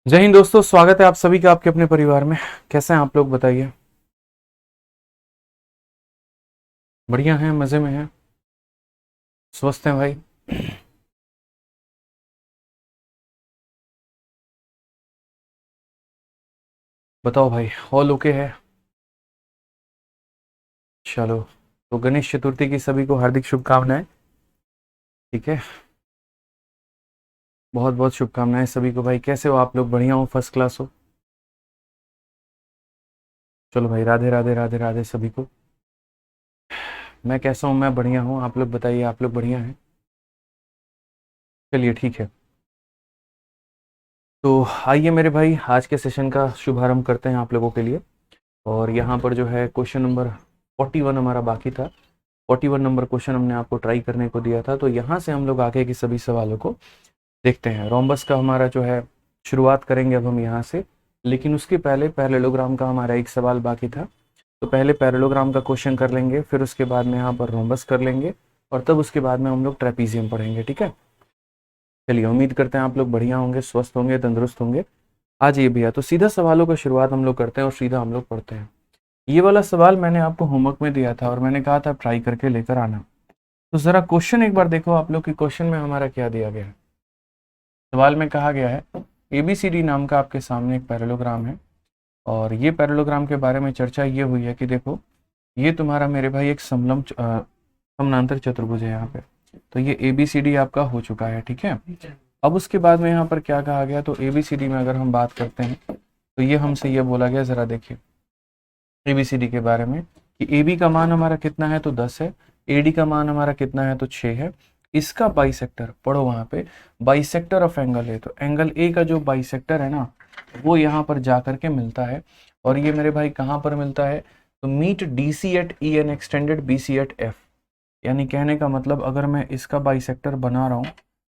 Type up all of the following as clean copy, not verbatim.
जय हिंद दोस्तों, स्वागत है आप सभी का आपके अपने परिवार में। कैसे हैं आप लोग, बताइए। बढ़िया हैं, मज़े में हैं, स्वस्थ हैं भाई। बताओ भाई, ऑल ओके है? चलो, तो गणेश चतुर्थी की सभी को हार्दिक शुभकामनाएं। ठीक है, बहुत बहुत शुभकामनाएं सभी को भाई। कैसे हो आप लोग? बढ़िया हो, फर्स्ट क्लास हो? चलो भाई, राधे राधे राधे राधे सभी को। मैं कैसा हूँ? मैं बढ़िया हूँ। आप लोग बताइए, आप लोग बढ़िया हैं? चलिए ठीक है। तो आइए मेरे भाई, आज के सेशन का शुभारंभ करते हैं आप लोगों के लिए। और यहाँ पर जो है क्वेश्चन नंबर 41 हमारा बाकी था। 41 नंबर क्वेश्चन हमने आपको ट्राई करने को दिया था, तो यहाँ से हम लोग आगे के सभी सवालों को देखते हैं। रोम्बस का हमारा जो है शुरुआत करेंगे अब हम यहाँ से, लेकिन उसके पहले पैरेललोग्राम का हमारा एक सवाल बाकी था। तो पहले पैरेललोग्राम का क्वेश्चन कर लेंगे, फिर उसके बाद में यहाँ पर रोम्बस कर लेंगे, और तब उसके बाद में हम लोग ट्रेपीजियम पढ़ेंगे। ठीक है, चलिए, उम्मीद करते हैं आप लोग बढ़िया होंगे, स्वस्थ होंगे, तंदुरुस्त होंगे। आ जाइए भैया, तो सीधा सवालों का शुरुआत हम लोग करते हैं और सीधा हम लोग पढ़ते हैं। ये वाला सवाल मैंने आपको होमवर्क में दिया था और मैंने कहा था ट्राई करके लेकर आना। तो जरा क्वेश्चन एक बार देखो आप लोग कि क्वेश्चन में हमारा क्या दिया गया है। सवाल में कहा गया है ABCD नाम का आपके सामने एक पैरेललोग्राम है, और ये पैरेललोग्राम के बारे में चर्चा ये हुई है कि देखो, ये तुम्हारा मेरे भाई एक समानांतर चतुर्भुज है यहाँ पे। तो ये ABCD आपका हो चुका है। ठीक है, अब उसके बाद में यहाँ पर क्या कहा गया, तो ABCD में अगर हम बात करते हैं तो ये हमसे ये बोला गया, जरा देखिए ABCD के बारे में कि AB का मान हमारा कितना है, तो 10 है। AD का मान हमारा कितना है, तो 6 है। इसका बाइसेक्टर पढ़ो, वहां पे बाइसेक्टर ऑफ एंगल है, तो एंगल ए का जो बाइसेक्टर है ना, वो यहाँ पर जा करके मिलता है। और ये मेरे भाई कहाँ पर मिलता है, तो meet DC at E and extended BC at F। यानी कहने का मतलब, अगर मैं इसका बाइसेक्टर बना रहा हूँ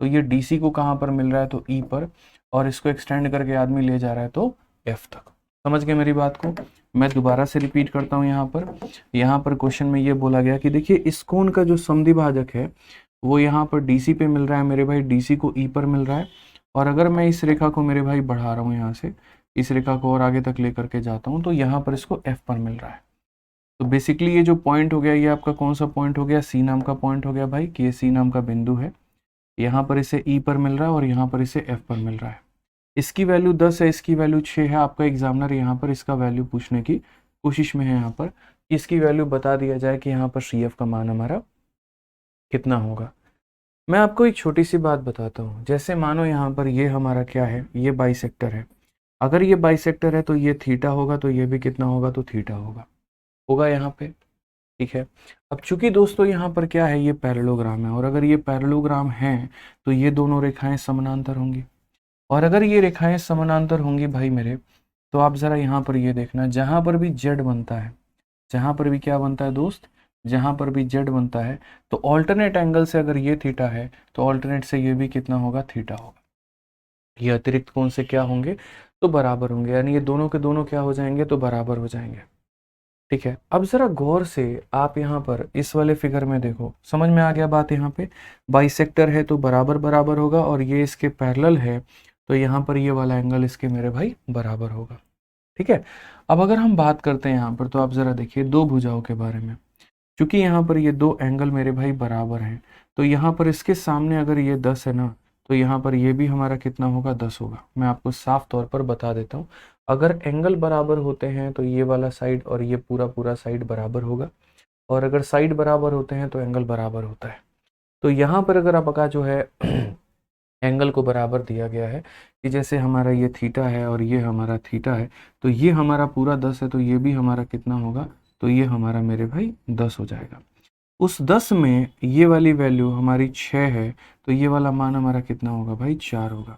तो ये DC को कहाँ पर मिल रहा है, तो E पर, और इसको एक्सटेंड करके आदमी ले जा रहा है तो F तक। समझ गए मेरी बात को? मैं दोबारा से रिपीट करता हूँ। यहाँ पर क्वेश्चन में ये बोला गया कि देखिए, इस कोण का जो समद्विभाजक है वो यहाँ पर DC पे मिल रहा है मेरे भाई, DC को E पर मिल रहा है। और अगर मैं इस रेखा को मेरे भाई बढ़ा रहा हूँ, यहाँ से इस रेखा को और आगे तक लेकर के जाता हूँ, तो यहाँ पर इसको F पर मिल रहा है। तो बेसिकली ये जो पॉइंट हो गया, ये आपका कौन सा पॉइंट हो गया, C नाम का पॉइंट हो गया भाई, कि ये C नाम का बिंदु है। यहाँ पर इसे E पर मिल रहा है और यहाँ पर इसे F पर मिल रहा है। इसकी वैल्यू 10 है, इसकी वैल्यू 6 है। आपका एग्जामिनर यहाँ पर इसका वैल्यू पूछने की कोशिश में है, यहाँ पर इसकी वैल्यू बता दिया जाए कि यहाँ पर CF का मान हमारा कितना होगा। मैं आपको एक छोटी सी बात बताता हूँ। जैसे मानो यहाँ पर ये हमारा क्या है, ये बाइसेक्टर है। अगर ये बाइसेक्टर है तो ये थीटा होगा, तो ये भी कितना होगा, तो थीटा होगा। होगा यहाँ पे। ठीक है, अब चूंकि दोस्तों यहाँ पर क्या है, ये पैरेललोग्राम है, और अगर ये पैरेललोग्राम है तो ये दोनों रेखाएं समानांतर होंगी। और अगर ये रेखाएं समानांतर होंगी भाई मेरे, तो आप जरा यहाँ पर ये देखना, जहां पर भी जेड बनता है, जहां पर भी क्या बनता है दोस्त, जहां पर भी जेड बनता है, तो ऑल्टरनेट एंगल से अगर ये थीटा है तो ऑल्टरनेट से ये भी कितना होगा, थीटा होगा। ये अतिरिक्त कोण से क्या होंगे, तो बराबर होंगे। यानी ये दोनों के दोनों क्या हो जाएंगे, तो बराबर हो जाएंगे। ठीक है, अब जरा गौर से आप यहाँ पर इस वाले फिगर में देखो, समझ में आ गया बात। यहाँ पे बाइसेक्टर है तो बराबर बराबर होगा, और ये इसके पैरेलल है तो यहाँ पर ये वाला एंगल इसके मेरे भाई बराबर होगा। ठीक है, अब अगर हम बात करते हैं यहाँ पर, तो आप जरा देखिए दो भुजाओं के बारे में। क्योंकि यहाँ पर ये दो एंगल मेरे भाई बराबर हैं, तो यहाँ पर इसके सामने अगर ये 10 है ना, तो यहाँ पर ये भी हमारा कितना होगा, 10 होगा। मैं आपको साफ तौर पर बता देता हूँ, अगर एंगल बराबर होते हैं तो ये वाला साइड और ये पूरा पूरा साइड बराबर होगा, और अगर साइड बराबर होते हैं तो एंगल बराबर होता है। तो यहाँ पर अगर आपका जो है एंगल को बराबर दिया गया है, कि जैसे हमारा ये थीटा है और ये हमारा थीटा है, तो ये हमारा पूरा 10 है, तो ये भी हमारा कितना होगा, तो ये हमारा मेरे भाई 10 हो जाएगा। उस 10 में ये वाली वैल्यू हमारी 6 है, तो ये वाला मान हमारा कितना होगा भाई, 4 होगा।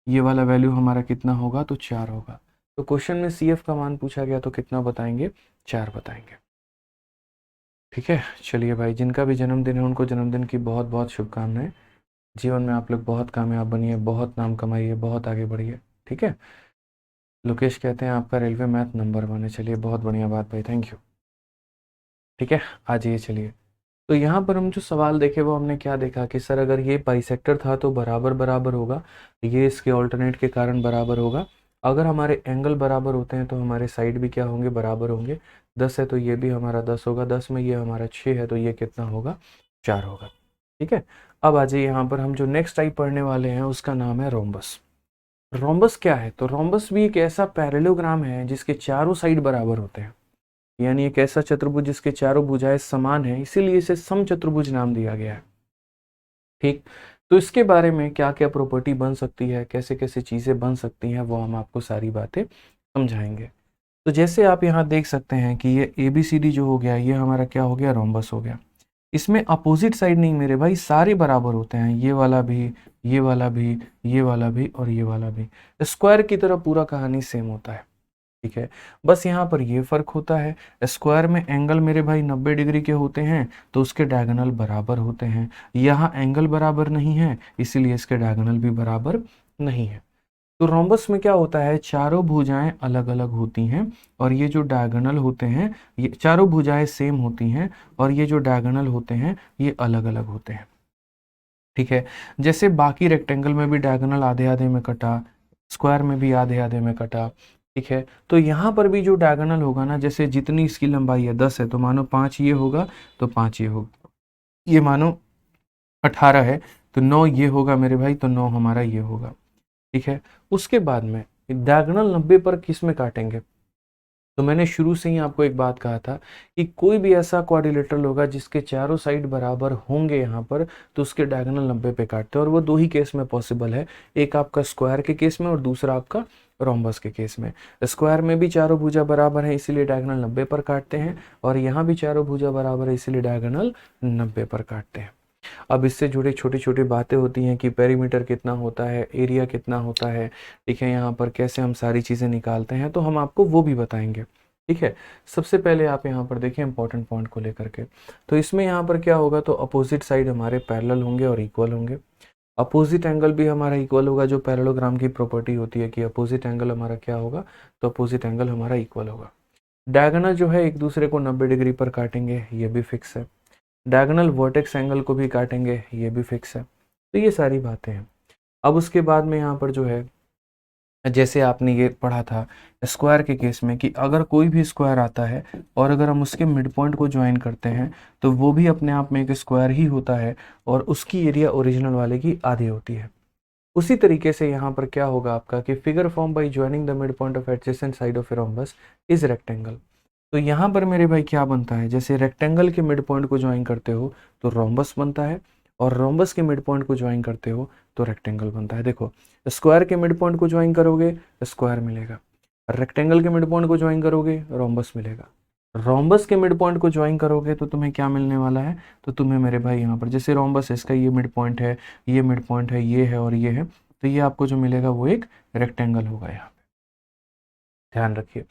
ये वाला वैल्यू हमारा कितना होगा, तो 4 होगा। तो क्वेश्चन में CF का मान पूछा गया तो कितना बताएंगे, 4 बताएंगे। ठीक है, चलिए भाई, जिनका भी जन्मदिन है उनको जन्मदिन की बहुत बहुत शुभकामनाएं। जीवन में आप लोग बहुत कामयाब बनिए, बहुत नाम कमाइए, बहुत आगे बढ़िए। ठीक है, लोकेश कहते हैं आपका रेलवे मैथ नंबर 1 है। चलिए, बहुत बढ़िया बात भाई, थैंक यू। ठीक है, आ जाइए चलिए। तो तो यहाँ पर हम जो सवाल देखे वो हमने क्या देखा कि सर अगर ये बाइसेक्टर था तो बराबर बराबर होगा, ये इसके ऑल्टरनेट के कारण बराबर होगा। अगर हमारे एंगल बराबर होते हैं तो हमारे साइड भी क्या होंगे, बराबर होंगे। 10 है तो ये भी हमारा 10 होगा, 10 में ये हमारा 6 है तो ये कितना होगा, 4 होगा। ठीक है, अब आ जाइए यहाँ पर हम जो नेक्स्ट टाइप पढ़ने वाले हैं उसका नाम है रोम्बस। रोम्बस क्या है, तो रोम्बस भी एक ऐसा पैरेललोग्राम है जिसके चारों साइड बराबर होते हैं, यानी एक ऐसा चतुर्भुज जिसके चारों भुजाएं समान है, इसीलिए इसे समचतुर्भुज नाम दिया गया है। ठीक, तो इसके बारे में क्या क्या प्रॉपर्टी बन सकती है, कैसे कैसे चीजें बन सकती हैं, वो हम आपको सारी बातें समझाएंगे। तो जैसे आप यहाँ देख सकते हैं कि ये ABCD जो हो गया, ये हमारा क्या हो गया, रोम्बस हो गया। इसमें अपोजिट साइड नहीं मेरे भाई, सारे बराबर होते हैं, ये वाला भी, ये वाला भी, ये वाला भी और ये वाला भी। स्क्वायर की तरह पूरा कहानी सेम होता है। ठीक है, बस यहाँ पर ये फर्क होता है, स्क्वायर में एंगल मेरे भाई 90 डिग्री के होते हैं तो उसके डायगोनल बराबर होते हैं। यहाँ एंगल बराबर नहीं है इसीलिए इसके डायगोनल भी बराबर नहीं है। तो रोम्बस में क्या होता है, चारों भुजाएं अलग अलग होती हैं और ये जो डायगोनल होते हैं, ये चारों भुजाएं सेम होती हैं और ये जो डायगोनल होते हैं ये अलग अलग होते हैं। ठीक है, जैसे बाकी रेक्टेंगल में भी डायगोनल आधे आधे में कटा, स्क्वायर में भी आधे आधे में कटा। ठीक है, तो यहाँ पर भी जो डायगोनल होगा ना, जैसे जितनी इसकी लंबाई है 10 है तो मानो 5 ये होगा तो 5 ये होगा, ये मानो 18 है तो 9 ये होगा मेरे भाई, तो 9 हमारा ये होगा। ठीक है, उसके बाद में डायगोनल 90 पर किस में काटेंगे, तो मैंने शुरू से ही आपको एक बात कहा था कि कोई भी ऐसा क्वाड्रिलेटरल होगा जिसके चारों साइड बराबर होंगे यहाँ पर, तो उसके डायगोनल 90 पे काटते हैं और वो दो ही केस में पॉसिबल है, एक आपका स्क्वायर के केस में और दूसरा आपका रोम्बस के केस में। स्क्वायर में भी चारों भुजा बराबर है इसीलिए डायगोनल 90 पर काटते हैं और यहाँ भी चारों भुजा बराबर है इसीलिए डायगोनल 90 पर काटते हैं। अब इससे जुड़े छोटी छोटी बातें होती हैं कि पेरीमीटर कितना होता है, एरिया कितना होता है। ठीक है, यहाँ पर कैसे हम सारी चीज़ें निकालते हैं तो हम आपको वो भी बताएंगे। ठीक है, सबसे पहले आप यहाँ पर देखिए इंपॉर्टेंट पॉइंट को लेकर के, तो इसमें यहाँ पर क्या होगा, तो अपोजिट साइड हमारे पैरेलल होंगे और इक्वल होंगे। अपोजिट एंगल भी हमारा इक्वल होगा, जो पैरेललोग्राम की प्रॉपर्टी होती है कि अपोजिट एंगल हमारा क्या होगा, तो अपोजिट एंगल हमारा इक्वल होगा। डायगोनल जो है एक दूसरे को 90 डिग्री पर काटेंगे, ये भी फिक्स है। डायगोनल वर्टेक्स एंगल को भी काटेंगे, ये भी फिक्स है। तो ये सारी बातें हैं। अब उसके बाद में यहाँ पर जो है, जैसे आपने ये पढ़ा था स्क्वायर के केस में कि अगर कोई भी स्क्वायर आता है और अगर हम उसके मिड पॉइंट को ज्वाइन करते हैं तो वो भी अपने आप में एक स्क्वायर ही होता है और उसकी एरिया ओरिजिनल वाले की आधी होती है। उसी तरीके से यहाँ पर क्या होगा आपका कि figure form by joining the midpoint of adjacent side of a rhombus is rectangle. तो यहाँ पर मेरे भाई क्या बनता है, जैसे रेक्टेंगल के मिड पॉइंट को ज्वाइन करते हो तो रोम्बस बनता है और रोम्बस के मिड पॉइंट को ज्वाइन करते हो तो रेक्टेंगल बनता है। देखो, स्क्वायर के मिड पॉइंट को ज्वाइन करोगे स्क्वायर मिलेगा, रेक्टेंगल के मिड पॉइंट को ज्वाइन करोगे रोम्बस मिलेगा, रोम्बस के मिड पॉइंट को ज्वाइन करोगे तो तुम्हें क्या मिलने वाला है, तो तुम्हें मेरे भाई यहाँ पर जैसे रोम्बस इसका ये मिड पॉइंट है, ये मिड पॉइंट है, ये है और ये है, तो ये आपको जो मिलेगा वो एक रेक्टेंगल होगा। यहाँ पे ध्यान रखिए।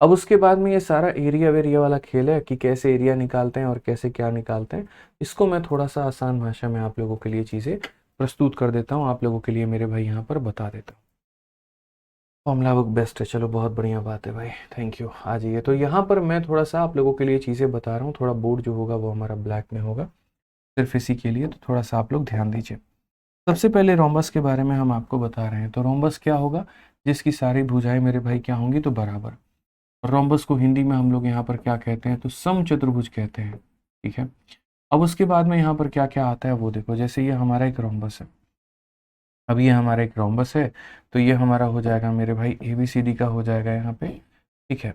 अब उसके बाद में ये सारा एरिया वेरिया वाला खेल है कि कैसे एरिया निकालते हैं और कैसे क्या निकालते हैं, इसको मैं थोड़ा सा आसान भाषा में आप लोगों के लिए चीज़ें प्रस्तुत कर देता हूँ, आप लोगों के लिए मेरे भाई यहाँ पर बता देता हूँ। फॉर्मूला बुक बेस्ट है, चलो बहुत बढ़िया बात है भाई, थैंक यू। आ जाइए, तो यहाँ पर मैं थोड़ा सा आप लोगों के लिए चीज़ें बता रहा हूँ, थोड़ा बोर्ड जो होगा वो हमारा ब्लैक में होगा सिर्फ इसी के लिए, तो थोड़ा सा आप लोग ध्यान दीजिए। सबसे पहले रोम्बस के बारे में हम आपको बता रहे हैं, तो रोम्बस क्या होगा, जिसकी सारी भुजाएं मेरे भाई क्या होंगी, तो बराबर। रोम्बस को हिंदी में हम लोग यहाँ पर क्या कहते हैं, तो समचतुर्भुज कहते हैं। ठीक है, अब उसके बाद में यहाँ पर क्या क्या आता है वो देखो, जैसे ये हमारा एक रोम्बस है, अब ये हमारा एक रोम्बस है तो ये हमारा हो जाएगा मेरे भाई ABCD का हो जाएगा यहाँ पे। ठीक है,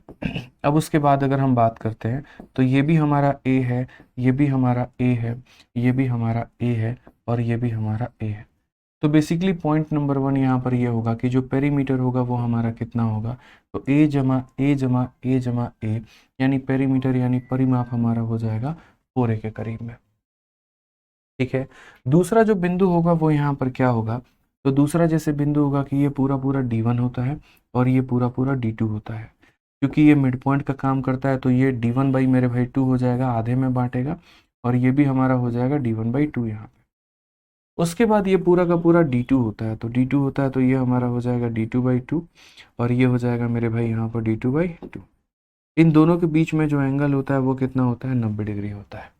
अब उसके बाद अगर हम बात करते हैं तो ये भी हमारा A है, ये भी हमारा A है, ये भी हमारा A है और ये भी हमारा A है। तो बेसिकली पॉइंट नंबर 1 यहाँ पर ये होगा कि जो पेरीमीटर होगा वो हमारा कितना होगा, तो A जमा A जमा A जमा A, यानी पेरीमीटर यानी परिमाप हमारा हो जाएगा 4A के करीब में। ठीक है, दूसरा जो बिंदु होगा वो यहाँ पर क्या होगा, तो दूसरा जैसे बिंदु होगा कि ये पूरा पूरा D1 होता है और ये पूरा पूरा D2 होता है। क्योंकि ये मिड पॉइंट का काम करता है तो ये D1 बाई मेरे भाई 2 हो जाएगा, आधे में बांटेगा और ये भी हमारा हो जाएगा D1 बाई 2 यहाँ पे। उसके बाद ये पूरा का पूरा D2 होता है, तो D2 होता है तो ये हमारा हो जाएगा D2 बाई 2 और ये हो जाएगा मेरे भाई यहाँ पर D2 बाई 2। इन दोनों के बीच में जो एंगल होता है वो कितना होता है, 90 डिग्री होता है।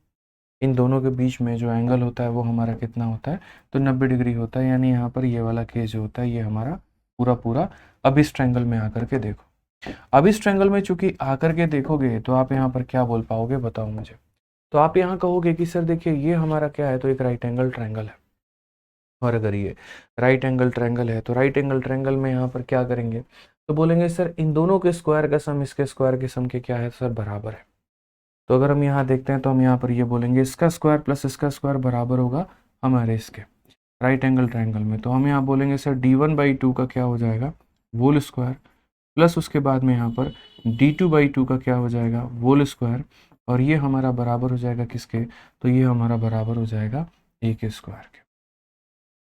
इन दोनों के बीच में जो एंगल होता है वो हमारा कितना होता है, तो 90 डिग्री होता है। यानी यहाँ पर ये वाला केस जो होता है ये हमारा पूरा पूरा। अब इस ट्रायंगल में आकर के देखो, अब इस ट्रायंगल में चूंकि आकर के देखोगे तो आप यहाँ पर क्या बोल पाओगे बताओ मुझे। तो आप यहाँ कहोगे कि सर देखिए ये हमारा क्या है, तो एक राइट एंगल ट्रायंगल है। और अगर ये राइट एंगल ट्रायंगल है तो राइट एंगल ट्रायंगल में यहाँ पर क्या करेंगे, तो बोलेंगे सर इन दोनों के स्क्वायर का सम इसके स्क्वायर के सम के क्या है सर, बराबर है। तो अगर हम यहाँ देखते हैं तो हम यहाँ पर ये बोलेंगे इसका स्क्वायर प्लस इसका स्क्वायर बराबर होगा हमारे इसके राइट एंगल ट्रायंगल में। तो हम यहाँ बोलेंगे सर d1/2 का क्या हो जाएगा, वोल स्क्वायर, प्लस उसके बाद में यहाँ पर d2/2 का क्या हो जाएगा, वोल स्क्वायर, और ये हमारा बराबर हो जाएगा किसके, तो ये हमारा बराबर हो जाएगा a के स्क्वायर के।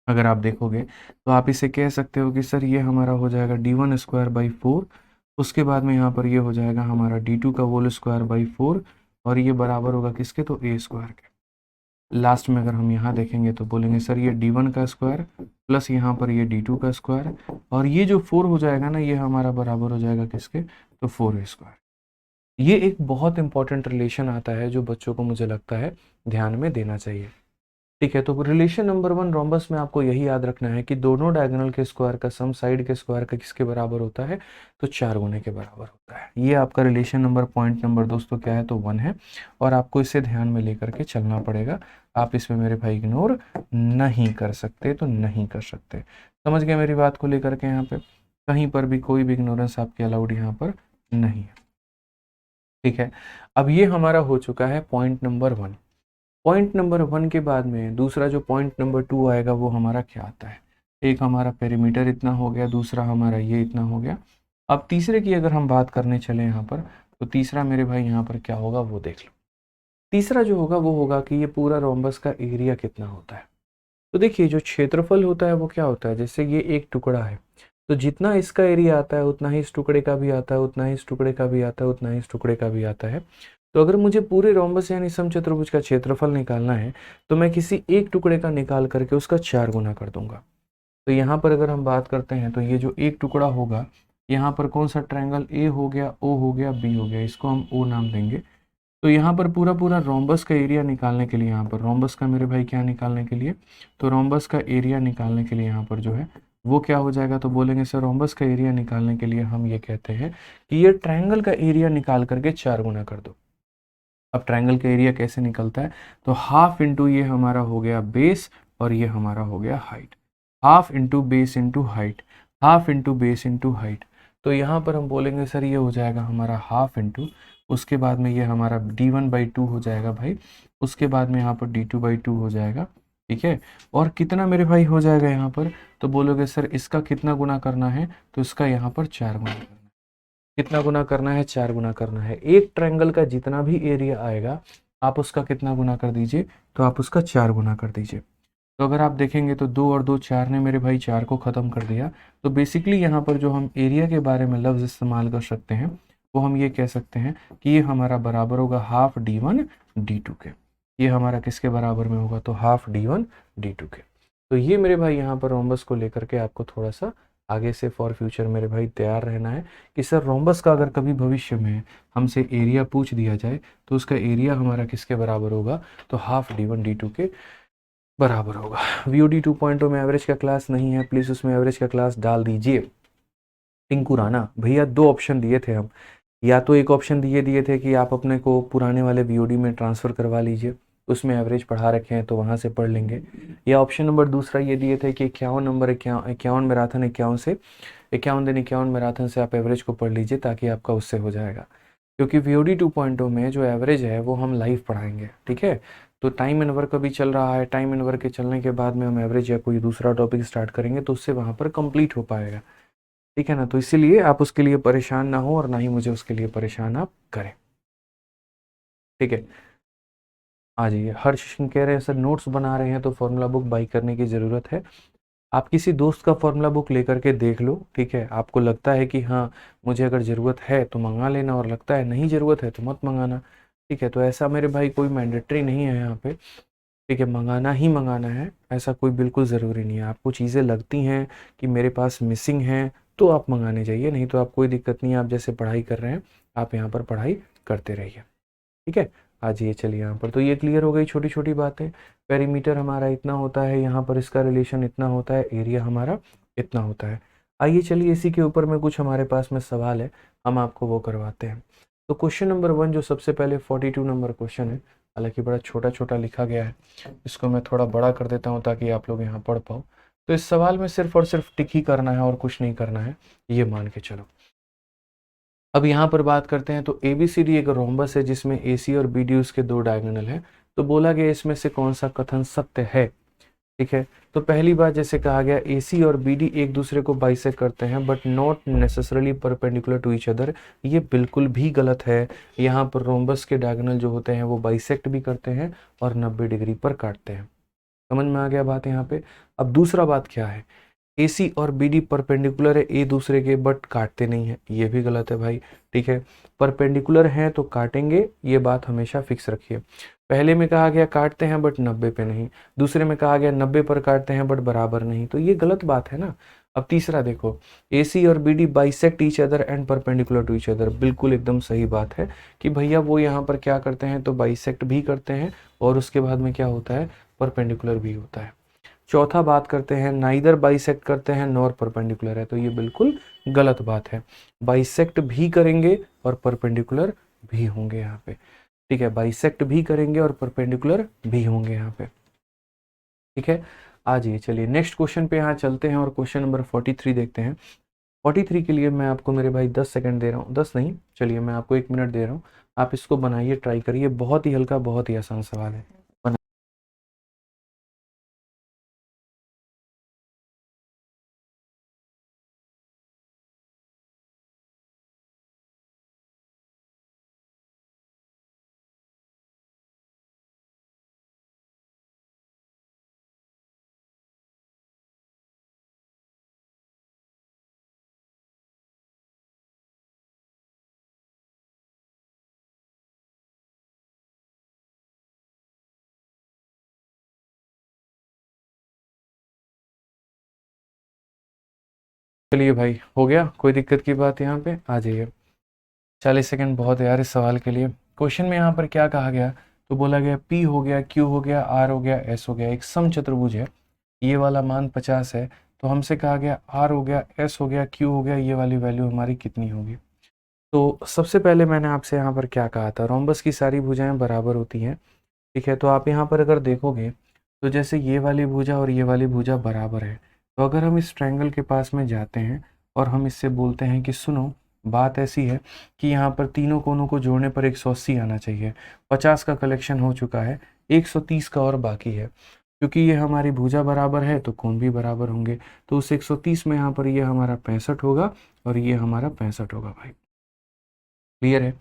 अगर आप देखोगे तो आप इसे कह सकते हो कि सर ये हमारा हो जाएगा d1²/4, उसके बाद में यहाँ पर ये हो जाएगा हमारा d2 का होल स्क्वायर/4, और ये बराबर होगा किसके, तो a स्क्वायर के। लास्ट में अगर हम यहाँ देखेंगे तो बोलेंगे सर ये d1 का स्क्वायर प्लस यहाँ पर ये d2 का स्क्वायर, और ये जो 4 हो जाएगा ना ये हमारा बराबर हो जाएगा किसके, तो 4a स्क्वायर। ये एक बहुत इंपॉर्टेंट रिलेशन आता है जो बच्चों को मुझे लगता है ध्यान में देना चाहिए। ठीक है, तो रिलेशन नंबर 1 रोम्बस में आपको यही याद रखना है कि दोनों डायगोनल के स्क्वायर का सम साइड के स्क्वायर का किसके बराबर होता है, तो 4 गुने के बराबर होता है। ये आपका रिलेशन नंबर, पॉइंट नंबर दोस्तों क्या है, तो 1 है, और आपको इसे ध्यान में लेकर के चलना पड़ेगा। आप इसमें मेरे भाई इग्नोर नहीं कर सकते, तो नहीं कर सकते। समझ गए मेरी बात को लेकर के, यहाँ पे कहीं पर भी कोई भी इग्नोरेंस आपके अलाउड यहाँ पर नहीं है। ठीक है, अब ये हमारा हो चुका है पॉइंट नंबर 1। पॉइंट नंबर 1 के बाद में दूसरा जो पॉइंट नंबर 2 आएगा वो हमारा क्या आता है, एक हमारा पेरीमीटर इतना हो गया, दूसरा हमारा ये इतना हो गया। अब तीसरे की अगर हम बात करने चले यहाँ पर, तो तीसरा मेरे भाई यहाँ पर क्या होगा वो देख लो। तीसरा जो होगा वो होगा कि ये पूरा रोम्बस का एरिया कितना होता है। तो देखिए जो क्षेत्रफल होता है वो क्या होता है, जैसे ये एक टुकड़ा है तो जितना इसका एरिया आता है उतना ही इस टुकड़े का भी आता है, उतना ही इस टुकड़े का भी आता है, उतना ही इस टुकड़े का भी आता है। तो अगर मुझे पूरे रोम्बस यानी समचतुर्भुज का क्षेत्रफल निकालना है तो मैं किसी एक टुकड़े का निकाल करके उसका 4 गुना कर दूंगा। तो यहाँ पर अगर हम बात करते हैं तो ये जो एक टुकड़ा होगा, यहाँ पर कौन सा ट्रायंगल, ए हो गया, ओ हो गया, बी हो गया, इसको हम ओ नाम देंगे। तो यहाँ पर पूरा पूरा रोम्बस का एरिया निकालने के लिए, यहाँ पर रोम्बस का मेरे भाई क्या निकालने के लिए, तो रोम्बस का एरिया निकालने के लिए यहाँ पर जो है वो क्या हो जाएगा, तो बोलेंगे सर रोम्बस का एरिया निकालने के लिए हम ये कहते हैं कि ये ट्रायंगल का एरिया निकाल करके 4 गुना कर दो। अब ट्रायंगल का एरिया कैसे निकलता है, तो हाफ इंटू ये हमारा हो गया बेस और ये हमारा हो गया height, half into base into height, half into base into height. तो यहाँ पर हम बोलेंगे सर ये हो जाएगा हमारा हाफ इंटू, उसके बाद में ये हमारा d1/2 हो जाएगा भाई, उसके बाद में यहाँ पर d2/2 हो जाएगा। ठीक है, और कितना मेरे भाई हो जाएगा यहाँ पर, तो बोलोगे सर इसका कितना गुना करना है, तो इसका यहाँ पर 4 गुना करना है। कितना गुना करना है, 4 गुना करना है। एक ट्रायंगल का जितना भी एरिया आएगा आप उसका कितना गुना कर दीजिए, तो आप उसका 4 गुना कर दीजिए। तो अगर आप देखेंगे तो 2 और 2 4 ने मेरे भाई 4 को ख़त्म कर दिया। तो बेसिकली यहाँ पर जो हम एरिया के बारे में लफ्ज़ इस्तेमाल कर सकते हैं वो हम ये कह सकते हैं कि ये हमारा बराबर होगा हाफ d1 d2 के। ये हमारा किसके बराबर में होगा, तो हाफ d1 d2 के। तो ये मेरे भाई यहाँ पर रोम्बस को लेकर के आपको थोड़ा सा आगे से फॉर फ्यूचर मेरे भाई तैयार रहना है कि सर रोम्बस का अगर कभी भविष्य में हमसे एरिया पूछ दिया जाए तो उसका एरिया हमारा किसके बराबर होगा, तो हाफ d1 d2 के बराबर होगा। VOD 2.0 में एवरेज का क्लास नहीं है, प्लीज़ उसमें एवरेज का क्लास डाल दीजिए। टिंकू राणा भैया 2 ऑप्शन दिए थे हम, या तो एक ऑप्शन दिए थे कि आप अपने को पुराने वाले VOD में ट्रांसफ़र करवा लीजिए, उसमें एवरेज पढ़ा रखे हैं तो वहाँ से पढ़ लेंगे, या ऑप्शन नंबर दूसरा ये दिए थे कि 51 नंबर 51 मैराथन 51 से 51 दिन 51 मैराथन से आप एवरेज को पढ़ लीजिए ताकि आपका उससे हो जाएगा। क्योंकि VOD 2.0 में जो एवरेज है वो हम लाइव पढ़ाएंगे। ठीक है, तो टाइम एंड वर्क अभी चल रहा है, टाइम एंड वर्क के चलने के बाद में हम एवरेज या कोई दूसरा टॉपिक स्टार्ट करेंगे तो उससे वहाँ पर कंप्लीट हो पाएगा। ठीक है ना, तो इसीलिए आप उसके लिए परेशान ना हो और ना ही मुझे उसके लिए परेशान आप करें। ठीक है, आ जाइए। हर्ष सिंह कह रहे हैं सर नोट्स बना रहे हैं तो फॉर्मूला बुक बाई करने की ज़रूरत है। आप किसी दोस्त का फॉर्मूला बुक लेकर के देख लो। ठीक है, आपको लगता है कि हाँ मुझे अगर ज़रूरत है तो मंगा लेना, और लगता है नहीं ज़रूरत है तो मत मंगाना। ठीक है, तो ऐसा मेरे भाई कोई मैंडेटरी नहीं है यहाँ पे। ठीक है, मंगाना ही मंगाना है ऐसा कोई बिल्कुल ज़रूरी नहीं है। आपको चीज़ें लगती हैं कि मेरे पास मिसिंग हैं तो आप मंगाने जाइए, नहीं तो आप कोई दिक्कत नहीं है, आप जैसे पढ़ाई कर रहे हैं आप यहाँ पर पढ़ाई करते रहिए। ठीक है, आ जाइए चलिए यहाँ पर, तो ये क्लियर हो गई छोटी छोटी बातें। पेरीमीटर हमारा इतना होता है, यहाँ पर इसका रिलेशन इतना होता है, एरिया हमारा इतना होता है। आइए चलिए इसी के ऊपर में कुछ हमारे पास में सवाल है, हम आपको वो करवाते हैं। तो क्वेश्चन नंबर 1 जो सबसे पहले 42 नंबर क्वेश्चन है, हालांकि बड़ा छोटा छोटा लिखा गया है, इसको मैं थोड़ा बड़ा कर देता हूँ ताकि आप लोग यहाँ पढ़ पाओ। तो इस सवाल में सिर्फ और सिर्फ टिक ही करना है और कुछ नहीं करना है, ये मान के चलो। अब यहाँ पर बात करते हैं, तो ABCD एक रोम्बस है जिसमें AC और BD उसके दो डायगोनल है। तो बोला गया इसमें से कौन सा कथन सत्य है, ठीक है। तो पहली बात जैसे कहा गया AC और BD एक दूसरे को बाइसेक्ट करते हैं but not necessarily perpendicular to each other, ये बिल्कुल भी गलत है। यहाँ पर रोम्बस के डायगोनल जो होते हैं वो बाइसेक्ट भी करते हैं और 90 डिग्री पर काटते हैं। समझ में आ गया बात यहाँ पे। अब दूसरा बात क्या है, AC और BD परपेंडिकुलर है एक दूसरे के बट काटते नहीं है, ये भी गलत है भाई, ठीक है। परपेंडिकुलर हैं तो काटेंगे, ये बात हमेशा फिक्स रखिए। पहले में कहा गया काटते हैं बट 90 पे नहीं, दूसरे में कहा गया 90 पर काटते हैं बट बराबर नहीं, तो ये गलत बात है ना। अब तीसरा देखो, AC और BD bisect each other and perpendicular to each other, बिल्कुल एकदम सही बात है कि भैया वो यहाँ पर क्या करते हैं, तो बाइसेक्ट भी करते हैं और उसके बाद में क्या होता है, परपेंडिकुलर भी होता है। चौथा बात करते हैं, नाइदर बाइसेक्ट करते हैं नॉर परपेंडिकुलर है, तो ये बिल्कुल गलत बात है। बाइसेक्ट भी करेंगे और परपेंडिकुलर भी होंगे यहाँ पे, ठीक है। बाइसेक्ट भी करेंगे और परपेंडिकुलर भी होंगे यहाँ पे, ठीक है। आ जाइए चलिए नेक्स्ट क्वेश्चन पे यहाँ चलते हैं और क्वेश्चन नंबर 43 देखते हैं। 43 के लिए मैं आपको मेरे भाई 10 सेकंड दे रहा हूँ, 10 नहीं चलिए मैं आपको 1 मिनट दे रहा हूँ। आप इसको बनाइए, ट्राई करिए, बहुत ही हल्का बहुत ही आसान सवाल है। चलिए भाई हो गया, कोई दिक्कत की बात यहाँ पे, आ जाइए। 40 सेकंड बहुत है यार इस सवाल के लिए। क्वेश्चन में यहाँ पर क्या कहा गया, तो बोला गया P हो गया, Q हो गया, R हो गया, S हो गया, एक सम चतुर्भुज है, ये वाला मान 50 है। तो हमसे कहा गया R हो गया, S हो गया, Q हो गया, ये वाली वैल्यू हमारी कितनी होगी। तो सबसे पहले मैंने आपसे यहाँ पर क्या कहा था, रोम्बस की सारी भुजाएं बराबर होती हैं, ठीक है। तो आप यहाँ पर अगर देखोगे तो जैसे ये वाली भुजा और ये वाली भुजा बराबर है, तो अगर हम इस ट्रायंगल के पास में जाते हैं और हम इससे बोलते हैं कि सुनो बात ऐसी है कि यहाँ पर तीनों कोनों को जोड़ने पर 180 आना चाहिए, 50 का कलेक्शन हो चुका है, 130 का और बाकी है। क्योंकि ये हमारी भुजा बराबर है तो कोण भी बराबर होंगे, तो उस 130 में यहाँ पर ये हमारा 65 होगा और ये हमारा 65 होगा भाई, क्लियर है,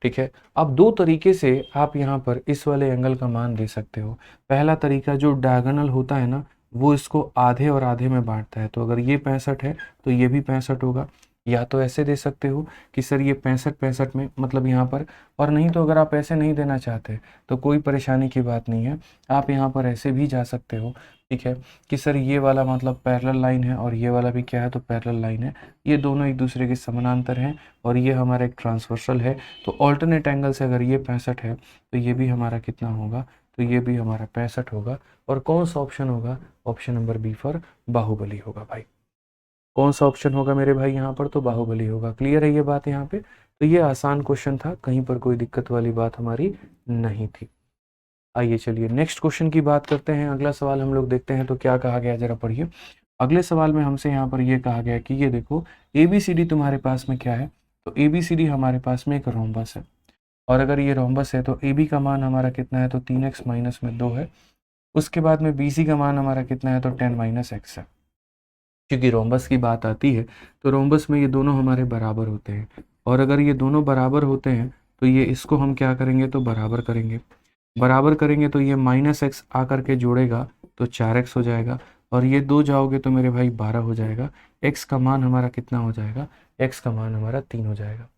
ठीक है। अब दो तरीके से आप यहाँ पर इस वाले एंगल का मान दे सकते हो। पहला तरीका जो डायगोनल होता है ना, वो इसको आधे और आधे में बांटता है, तो अगर ये 65 है तो ये भी 65 होगा। या तो ऐसे दे सकते हो कि सर ये 65 में मतलब यहाँ पर, और नहीं तो अगर आप ऐसे नहीं देना चाहते तो कोई परेशानी की बात नहीं है, आप यहाँ पर ऐसे भी जा सकते हो, ठीक है। कि सर ये वाला मतलब पैरेलल लाइन है और ये वाला भी क्या है, तो पैरेलल लाइन है, ये दोनों एक दूसरे के समानांतर हैं और ये हमारा एक ट्रांसवर्सल है। तो ऑल्टरनेट एंगल से अगर ये 65 है तो ये भी हमारा कितना होगा, तो ये भी हमारा 65 होगा। और कौन सा ऑप्शन होगा, option number b for Baahubali होगा भाई। कौन सा ऑप्शन होगा मेरे भाई यहाँ पर, तो बाहुबली होगा। क्लियर है ये बात यहाँ पे। तो ये आसान क्वेश्चन था, कहीं पर कोई दिक्कत वाली बात हमारी नहीं थी। आइए चलिए नेक्स्ट क्वेश्चन की बात करते हैं, अगला सवाल हम लोग देखते हैं तो क्या कहा गया, जरा पढ़िए। अगले सवाल में हमसे यहाँ पर ये कहा गया कि ये देखो ABCD तुम्हारे पास में क्या है, तो ABCD हमारे पास में एक रोम्बस है, और अगर ये रोम्बस है तो AB का मान हमारा कितना है, तो 3x माइनस में 2 है। उसके बाद में BC का मान हमारा कितना है, तो 10 माइनस x है। क्योंकि रोम्बस की बात आती है तो रोम्बस में ये दोनों हमारे बराबर होते हैं, और अगर ये दोनों बराबर होते हैं तो ये इसको हम क्या करेंगे, तो बराबर करेंगे। बराबर करेंगे तो ये माइनस एक्स आकर के जोड़ेगा तो 4x हो जाएगा, और ये 2 जाओगे तो मेरे भाई 12 हो जाएगा। x का मान हमारा कितना हो जाएगा, x का मान हमारा 3 हो जाएगा।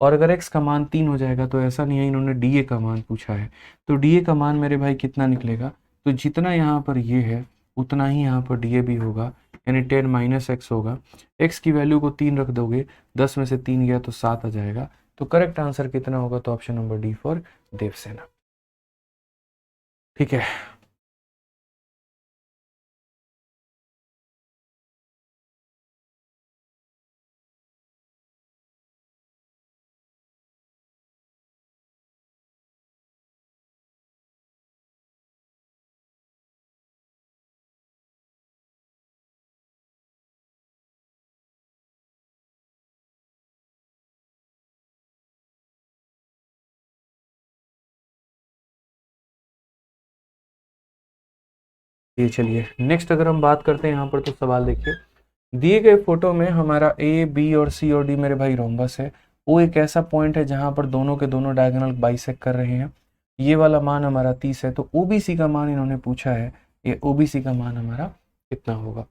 और अगर x का मान 3 हो जाएगा तो ऐसा नहीं है, इन्होंने DA का मान पूछा है, तो DA का मान मेरे भाई कितना निकलेगा, तो जितना यहाँ पर ये है उतना ही यहाँ पर DA भी होगा, यानी 10 माइनस एक्स होगा। x की वैल्यू को 3 रख दोगे, 10 में से 3 गया तो 7 आ जाएगा। तो करेक्ट आंसर कितना होगा, तो option number d for Devasena. ठीक है। ये चलिए नेक्स्ट अगर हम बात करते हैं यहाँ पर, तो सवाल देखिए, दिए गए फोटो में हमारा ए बी और सी और डी मेरे भाई रोम्बस है। वो एक ऐसा पॉइंट है जहां पर दोनों के दोनों डायगोनल बाइसेक्ट कर रहे हैं। ये वाला मान हमारा 30 है, तो ओबीसी का मान इन्होंने पूछा है, ये ओबीसी का मान हमारा कितना होगा।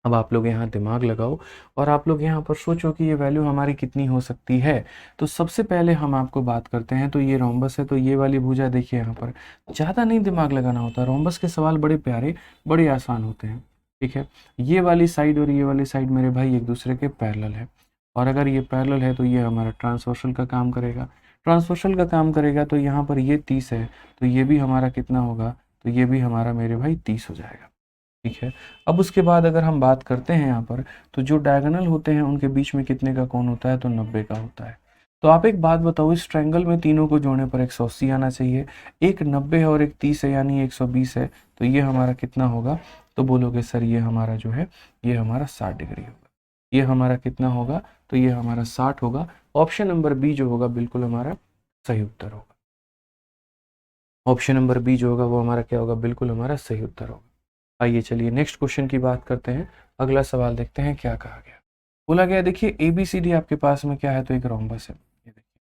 अब आप लोग यहाँ दिमाग लगाओ और आप लोग यहाँ पर सोचो कि ये वैल्यू हमारी कितनी हो सकती है। तो सबसे पहले हम आपको बात करते हैं, तो ये रोम्बस है, तो ये वाली भुजा देखिए यहाँ पर, ज़्यादा नहीं दिमाग लगाना होता। रोम्बस के सवाल बड़े प्यारे, बड़े आसान होते हैं। ठीक है, ये वाली साइड और ये वाली साइड मेरे भाई एक दूसरे के पैरेलल है, और अगर ये पैरेलल है तो ये हमारा ट्रांसवर्सल का काम करेगा। ट्रांसवर्सल का काम करेगा तो यहाँ पर ये 30 है, तो ये भी हमारा कितना होगा, तो ये भी हमारा मेरे भाई 30 हो जाएगा। ठीक है, अब उसके बाद अगर हम बात करते हैं यहाँ पर, तो जो डायगोनल होते हैं उनके बीच में कितने का कोण होता है, तो 90 का होता है। तो आप एक बात बताओ, इस ट्रायंगल में तीनों को जोड़ने पर 180 आना चाहिए, एक 90 है और एक 30 है, यानी 120 है, तो ये हमारा कितना होगा, तो बोलोगे सर ये हमारा जो है ये हमारा 60 डिग्री होगा। ये हमारा कितना होगा, तो ये हमारा 60 होगा। ऑप्शन नंबर बी जो होगा बिल्कुल हमारा सही उत्तर होगा। ऑप्शन नंबर बी जो होगा वो हमारा क्या होगा, बिल्कुल हमारा सही उत्तर होगा। आइए चलिए नेक्स्ट क्वेश्चन की बात करते हैं। अगला सवाल देखते हैं क्या कहा गया। बोला गया देखिए ABCD आपके पास में क्या है, तो एक रोम्बस है। ये देखिए,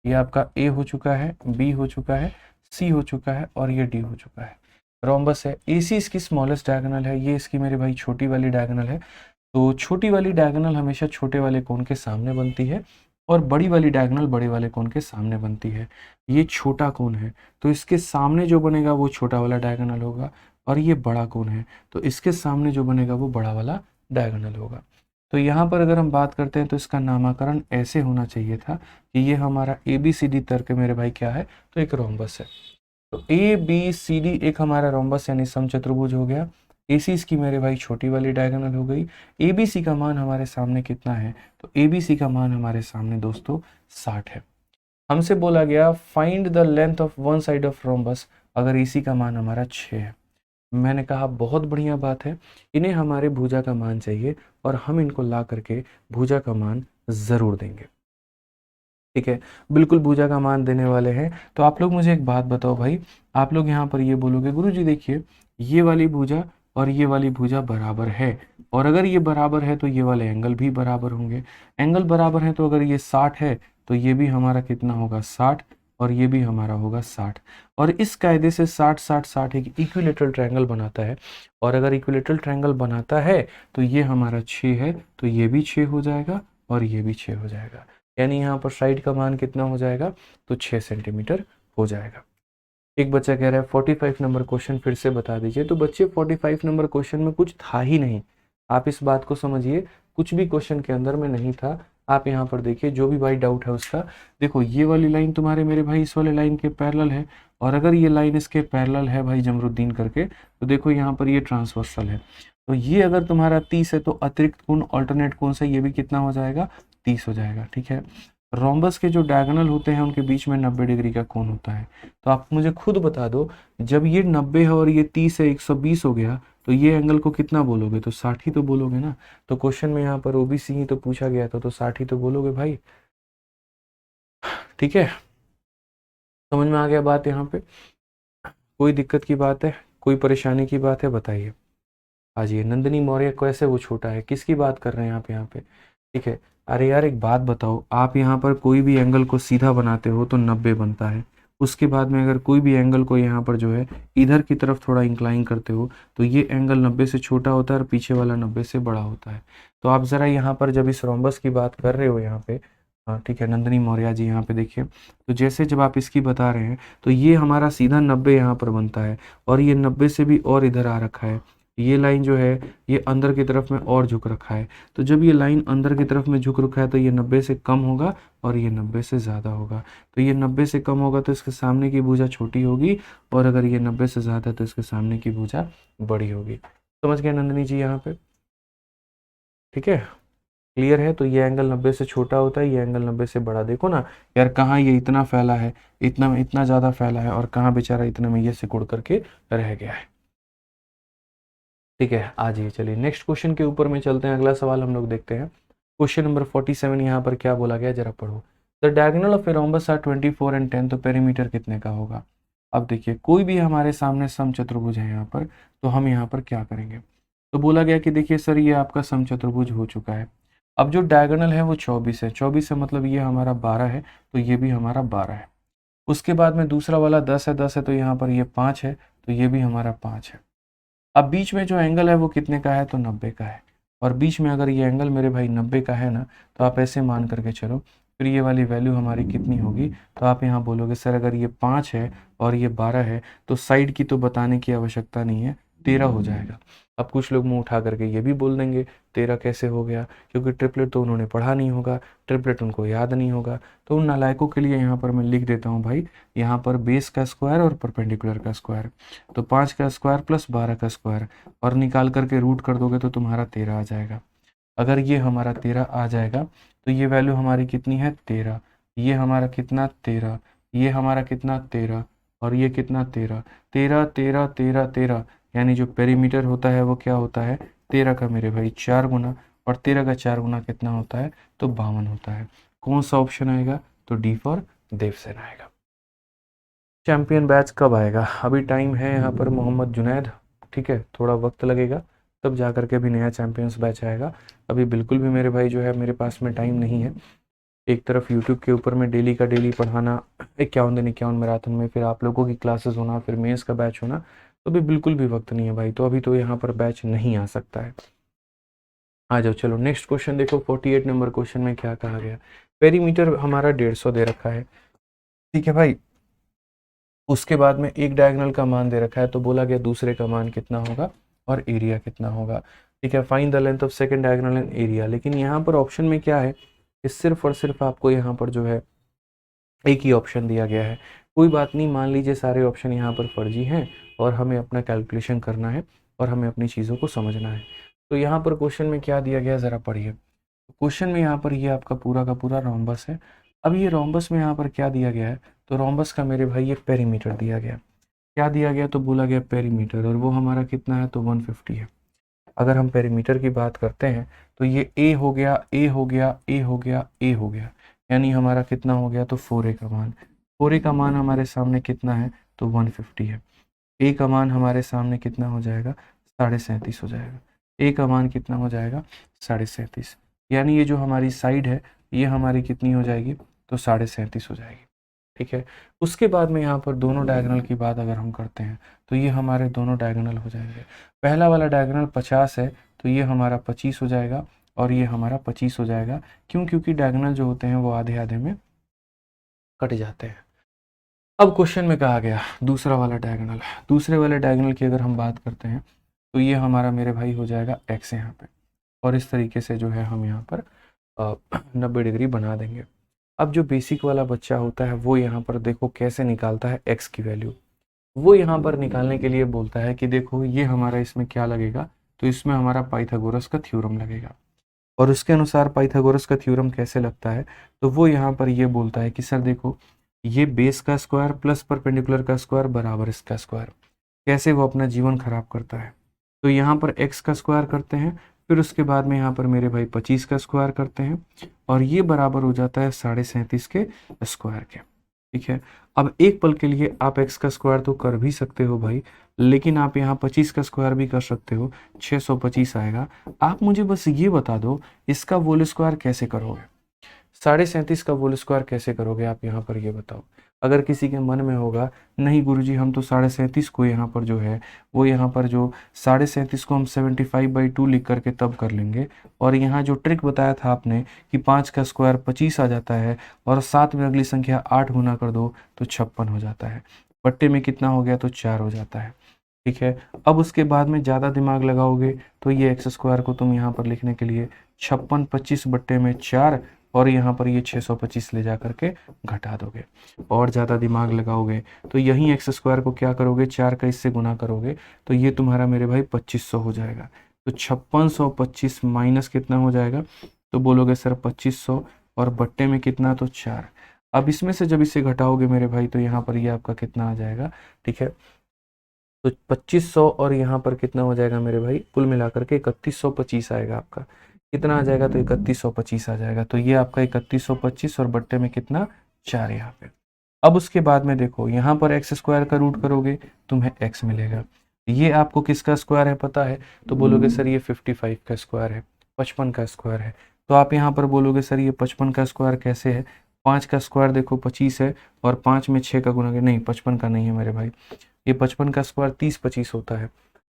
ये आपका ए हो चुका है, बी हो चुका है, सी हो चुका है और ये डी हो चुका है। रोम्बस है, AC इसकी स्मॉलेस्ट डायगोनल है, ये इसकी मेरे भाई छोटी वाली डायगोनल है। तो छोटी वाली डायगोनल हमेशा छोटे वाले कोण के सामने बनती है, और बड़ी वाली डायगोनल बड़े वाले कोण के सामने बनती है। ये छोटा कोण है, तो इसके सामने जो बनेगा वो छोटा वाला डायगोनल होगा, और ये बड़ा कोण है, तो इसके सामने जो बनेगा वो बड़ा वाला डायगोनल होगा। तो यहाँ पर अगर हम बात करते हैं तो इसका नामकरण ऐसे होना चाहिए था कि ये हमारा ABCD तर्क मेरे भाई क्या है, तो एक रोम्बस है। तो ABCD एक हमारा रोम्बस यानी समचतुर्भुज हो गया। AC इसकी मेरे भाई छोटी वाली डायगोनल हो गई। ABC का मान हमारे सामने कितना है, तो ABC का मान हमारे सामने दोस्तों 60 है। हमसे बोला गया find the length of one side of rhombus, अगर AC का मान हमारा 6 है। मैंने कहा बहुत बढ़िया बात है, इन्हें हमारे भुजा का मान चाहिए और हम इनको ला करके भुजा का मान ज़रूर देंगे। ठीक है, बिल्कुल भुजा का मान देने वाले हैं। तो आप लोग मुझे एक बात बताओ भाई, आप लोग यहाँ पर ये बोलोगे गुरुजी देखिए ये वाली भुजा और ये वाली भुजा बराबर है, और अगर ये बराबर है तो ये वाले एंगल भी बराबर होंगे। एंगल बराबर है तो अगर ये 60 है तो ये भी हमारा कितना होगा 60, और ये भी हमारा होगा 60। और इस कायदे से 60 60 60 एक इक्विलेटरल ट्रायंगल बनाता है, और अगर इक्विलेटरल ट्रायंगल बनाता है तो ये हमारा 6 है, तो ये भी 6 हो जाएगा और ये भी 6 हो जाएगा। यानी यहाँ पर साइड का मान कितना हो जाएगा, तो 6 सेंटीमीटर हो जाएगा। एक बच्चा कह रहा है 45 नंबर क्वेश्चन फिर से बता दीजिए। तो बच्चे 45 नंबर क्वेश्चन में कुछ था ही नहीं, आप इस बात को समझिए, कुछ भी क्वेश्चन के अंदर में नहीं था। आप यहाँ पर देखिए, जो भी भाई डाउट है उसका, देखो ये वाली लाइन तुम्हारे मेरे भाई इस वाले लाइन के पैरेलल है, और अगर ये लाइन इसके पैरेलल है भाई जमरुद्दीन करके, तो देखो यहाँ पर ये ट्रांसवर्सल है। तो ये अगर तुम्हारा 30 है तो अतिरिक्त कोण ऑल्टरनेट कोण से ये भी कितना हो जाएगा, 30 हो जाएगा। ठीक है, रोम्बस के जो डायगोनल होते हैं उनके बीच में 90 डिग्री का कोण होता है। तो आप मुझे खुद बता दो, जब ये 90 है और ये 30 है, 120 हो गया, तो ये एंगल को कितना बोलोगे, तो 60 ही तो बोलोगे ना। तो क्वेश्चन में यहाँ पर OBC ही तो पूछा गया था, तो 60 ही तो बोलोगे भाई। ठीक है, समझ में आ गया बात यहाँ पे, कोई दिक्कत की बात है, कोई परेशानी की बात है, बताइए। आज ये नंदिनी मौर्य कैसे वो छोटा है, किसकी बात कर रहे हैं आप यहाँ पे। ठीक है, अरे यार एक बात बताओ, आप यहाँ पर कोई भी एंगल को सीधा बनाते हो तो 90 बनता है, उसके बाद में अगर कोई भी एंगल को यहाँ पर जो है इधर की तरफ थोड़ा इंक्लाइन करते हो तो ये एंगल 90 से छोटा होता है और पीछे वाला 90 से बड़ा होता है। तो आप ज़रा यहाँ पर जब इस रोम्बस की बात कर रहे हो यहाँ पे, हाँ ठीक है नंदिनी मौर्य जी, यहाँ पे देखिए, तो जैसे जब आप इसकी बता रहे हैं तो ये हमारा सीधा 90 यहाँ पर बनता है, और ये 90 से भी और इधर आ रखा है, ये लाइन जो है ये अंदर की तरफ में और झुक रखा है। तो जब ये लाइन अंदर की तरफ में झुक रखा है तो ये 90 से कम होगा और ये 90 से ज़्यादा होगा। तो ये 90 से कम होगा तो इसके सामने की भुजा छोटी होगी, और अगर ये 90 से ज़्यादा है तो इसके सामने की भुजा बड़ी होगी। समझ गए नंदिनी जी यहाँ पे? ठीक है, क्लियर है? तो ये एंगल 90 से छोटा होता है, ये एंगल 90 से बड़ा। देखो ना यार, कहाँ ये इतना फैला है, इतना इतना ज़्यादा फैला है, और कहाँ बेचारा इतने में ये सिकुड़ करके रह गया है। ठीक है, आ जाइए, चलिए नेक्स्ट क्वेश्चन के ऊपर में चलते हैं। अगला सवाल हम लोग देखते हैं। क्वेश्चन नंबर 47 यहाँ पर क्या बोला गया, जरा पढ़ो। The diagonal of a rhombus are 24 and 10, तो पेरीमीटर कितने का होगा? अब देखिए, कोई भी हमारे सामने समचतुर्भुज है यहाँ पर, तो हम यहाँ पर क्या करेंगे? तो बोला गया कि देखिए सर, ये आपका समचतुर्भुज हो चुका है। अब जो डायगोनल है वो 24 है, 24 है मतलब ये हमारा 12 है, तो ये भी हमारा 12 है। उसके बाद में दूसरा वाला 10 है, 10 है तो यहाँ पर ये 5 है, तो ये भी हमारा 5 है। अब बीच में जो एंगल है वो कितने का है? तो 90 का है। और बीच में अगर ये एंगल मेरे भाई 90 का है ना, तो आप ऐसे मान करके चलो, फिर ये वाली वैल्यू हमारी कितनी होगी? तो आप यहाँ बोलोगे सर अगर ये 5 है और ये 12 है तो साइड की तो बताने की आवश्यकता नहीं है, 13 हो जाएगा। अब कुछ लोग मुंह उठा करके ये भी बोल देंगे 13 कैसे हो गया, क्योंकि ट्रिपलेट तो उन्होंने पढ़ा नहीं होगा, ट्रिपलेट उनको याद नहीं होगा। तो उन नालायकों के लिए यहाँ पर मैं लिख देता हूँ भाई, यहाँ पर बेस का स्क्वायर और परपेंडिकुलर का स्क्वायर। तो 5 का स्क्वायर प्लस 12 का स्क्वायर, और निकाल करके रूट कर दोगे तो तुम्हारा 13 आ जाएगा। अगर ये हमारा 13 आ जाएगा तो ये वैल्यू हमारी कितनी है? 13। ये हमारा कितना? 13। ये हमारा कितना? 13। और ये कितना? 13। 13 13 13 13, यानी जो पेरीमीटर होता है वो क्या होता है? 13 का मेरे भाई 4 गुना, और 13 का 4 गुना कितना होता है? तो 52 होता है। कौन सा ऑप्शन आएगा? तो डी फॉर देवसेन आएगा। चैंपियन बैच कब आएगा? अभी टाइम है यहाँ पर मोहम्मद जुनैद, ठीक है, थोड़ा वक्त लगेगा, तब जा कर के भी नया चैंपियंस बैच आएगा। अभी बिल्कुल भी मेरे भाई जो है मेरे पास में टाइम नहीं है। एक तरफ यूट्यूब के ऊपर में डेली का डेली पढ़ाना, 51 दिन 51 मैराथन में, फिर आप लोगों की क्लासेस होना, फिर मेंस का बैच होना, तो अभी बिल्कुल भी वक्त नहीं है भाई। तो अभी तो यहाँ पर बैच नहीं आ सकता है। आ जाओ, चलो नेक्स्ट क्वेश्चन देखो। 48 नंबर क्वेश्चन में क्या कहा गया? पेरीमीटर हमारा 150 दे रखा है, ठीक है भाई। उसके बाद में एक डायगोनल का मान दे रखा है, तो बोला गया दूसरे का मान कितना होगा और एरिया कितना होगा। ठीक है, find the length of second diagonal and area. लेकिन यहाँ पर ऑप्शन में क्या है कि सिर्फ और सिर्फ आपको यहाँ पर जो है एक ही ऑप्शन दिया गया है। कोई बात नहीं, मान लीजिए सारे ऑप्शन यहाँ पर फर्जी हैं और हमें अपना कैलकुलेशन करना है और हमें अपनी चीज़ों को समझना है। तो यहाँ पर क्वेश्चन में क्या दिया गया ज़रा पढ़िए। क्वेश्चन में यहाँ पर ये आपका पूरा का पूरा रोम्बस है। अब ये रोम्बस में यहाँ पर क्या दिया गया है? तो रोम्बस का मेरे भाई ये पेरीमीटर दिया गया। क्या दिया गया? तो बोला गया पेरीमीटर, और वो हमारा कितना है? तो 150 है। अगर हम पेरीमीटर की बात करते हैं तो ये ए हो गया, ए हो गया, ए हो गया, ए हो गया, यानी हमारा कितना हो गया? तो 4a का मान। 4a का मान हमारे सामने कितना है? तो 150 है। ए का मान हमारे सामने कितना हो जाएगा? 37.5 हो जाएगा। ए का मान कितना हो जाएगा? 37.5। यानी ये जो हमारी साइड है ये हमारी कितनी हो जाएगी? तो 37.5 हो जाएगी। ठीक है, उसके बाद में यहाँ पर दोनों डायगोनल की बात अगर हम करते हैं तो ये हमारे दोनों डायगोनल हो जाएंगे। पहला वाला डायगोनल 50 है तो ये हमारा 25 हो जाएगा, और ये हमारा 25 हो जाएगा। क्यों? क्योंकि डायगोनल जो होते हैं वो आधे आधे में कट जाते हैं। अब क्वेश्चन में कहा गया दूसरा वाला डायगोनल। दूसरे वाले डायगोनल की अगर हम बात करते हैं तो ये हमारा मेरे भाई हो जाएगा x यहाँ पे, और इस तरीके से जो है हम यहाँ पर 90 डिग्री बना देंगे। अब जो बेसिक वाला बच्चा होता है वो यहाँ पर देखो कैसे निकालता है x की वैल्यू। वो यहाँ पर निकालने के लिए बोलता है कि देखो ये हमारा इसमें क्या लगेगा? तो इसमें हमारा पाइथागोरस का थ्योरम लगेगा। और उसके अनुसार पाइथागोरस का थ्योरम कैसे लगता है? तो वो यहाँ पर ये बोलता है कि सर देखो, ये बेस का स्क्वायर प्लस परपेंडिकुलर का स्क्वायर बराबर इसका स्क्वायर। कैसे वो अपना जीवन खराब करता है? तो यहाँ पर x का स्क्वायर करते हैं, फिर उसके बाद में यहाँ पर मेरे भाई 25 का स्क्वायर करते हैं, और ये बराबर हो जाता है 37.5 के स्क्वायर के। ठीक है, अब एक पल के लिए आप x का स्क्वायर तो कर भी सकते हो भाई, लेकिन आप यहाँ 25 का स्क्वायर भी कर सकते हो, 625 आएगा। आप मुझे बस ये बता दो इसका होल स्क्वायर कैसे करोगे? 37.5 का होल स्क्वायर कैसे करोगे आप यहाँ पर ये बताओ। अगर किसी के मन में होगा नहीं गुरुजी हम तो 37.5 को यहाँ पर जो है वो यहाँ पर जो 37.5 को हम 75/2 लिख करके तब कर लेंगे, और यहाँ जो ट्रिक बताया था आपने कि 5 का स्क्वायर 25 आ जाता है और साथ में अगली संख्या 8 गुना कर दो तो 56 हो जाता है। पट्टे में कितना हो गया? तो 4 हो जाता है। ठीक है। अब उसके बाद में ज़्यादा दिमाग लगाओगे तो ये एक्स स्क्वायर को तुम यहाँ पर लिखने के लिए 56 25 बट्टे में 4 और यहाँ पर ये 625 ले जा करके घटा दोगे। और ज़्यादा दिमाग लगाओगे तो यहीं एक्स स्क्वायर को क्या करोगे, 4 का इससे गुना करोगे तो ये तुम्हारा मेरे भाई 2500 हो जाएगा। तो 5625 माइनस कितना हो जाएगा, तो बोलोगे सर 2500 और बट्टे में कितना, तो 4। अब इसमें से जब इसे घटाओगे मेरे भाई तो यहाँ पर ये आपका कितना आ जाएगा, ठीक है। तो 2500 और यहाँ पर कितना हो जाएगा मेरे भाई, कुल मिलाकर के 3125 आएगा आपका। कितना आ जाएगा, तो 3125 आ जाएगा। तो ये आपका 3125 और बट्टे में कितना, 4 यहाँ पे। अब उसके बाद में देखो यहाँ पर एक्स स्क्वायर का रूट करोगे तुम्हें एक्स मिलेगा। ये आपको किसका स्क्वायर है पता है, तो बोलोगे सर ये 55 का स्क्वायर है, 55 का स्क्वायर है। तो आप यहाँ पर बोलोगे सर ये 55 का स्क्वायर कैसे है, 5 का स्क्वायर देखो 25 है और 5 में 6 का गुना, नहीं 55 का नहीं है मेरे भाई, ये 55 का स्क्वायर 30 25 होता है।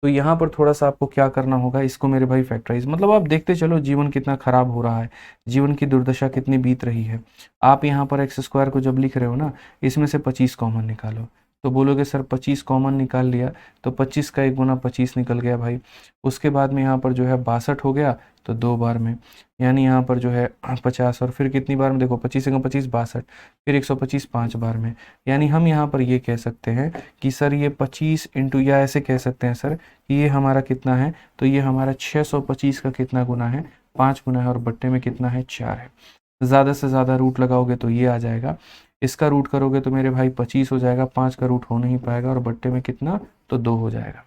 तो यहाँ पर थोड़ा सा आपको क्या करना होगा, इसको मेरे भाई फैक्टराइज, मतलब आप देखते चलो जीवन कितना खराब हो रहा है, जीवन की दुर्दशा कितनी बीत रही है। आप यहाँ पर एक्स स्क्वायर को जब लिख रहे हो ना, इसमें से 25 कॉमन निकालो। तो बोलोगे सर 25 कॉमन निकाल लिया तो 25 का 1 गुना 25 निकल गया भाई। उसके बाद में यहाँ पर जो है 62 हो गया, तो 2 बार में, यानी यहाँ पर जो है 50 और फिर कितनी बार में, देखो 25 से 25 62, फिर 125 5 बार में। यानी हम यहाँ पर ये कह सकते हैं कि सर ये 25 इंटू, या ऐसे कह सकते हैं सर कि ये हमारा कितना है, तो ये हमारा 625 का कितना गुना है, 5 गुना है और बट्टे में कितना है, 4 है। ज़्यादा से ज़्यादा रूट लगाओगे तो ये आ जाएगा, इसका रूट करोगे तो मेरे भाई 25 हो जाएगा, 5 का रूट हो नहीं पाएगा और बट्टे में कितना, तो 2 हो जाएगा।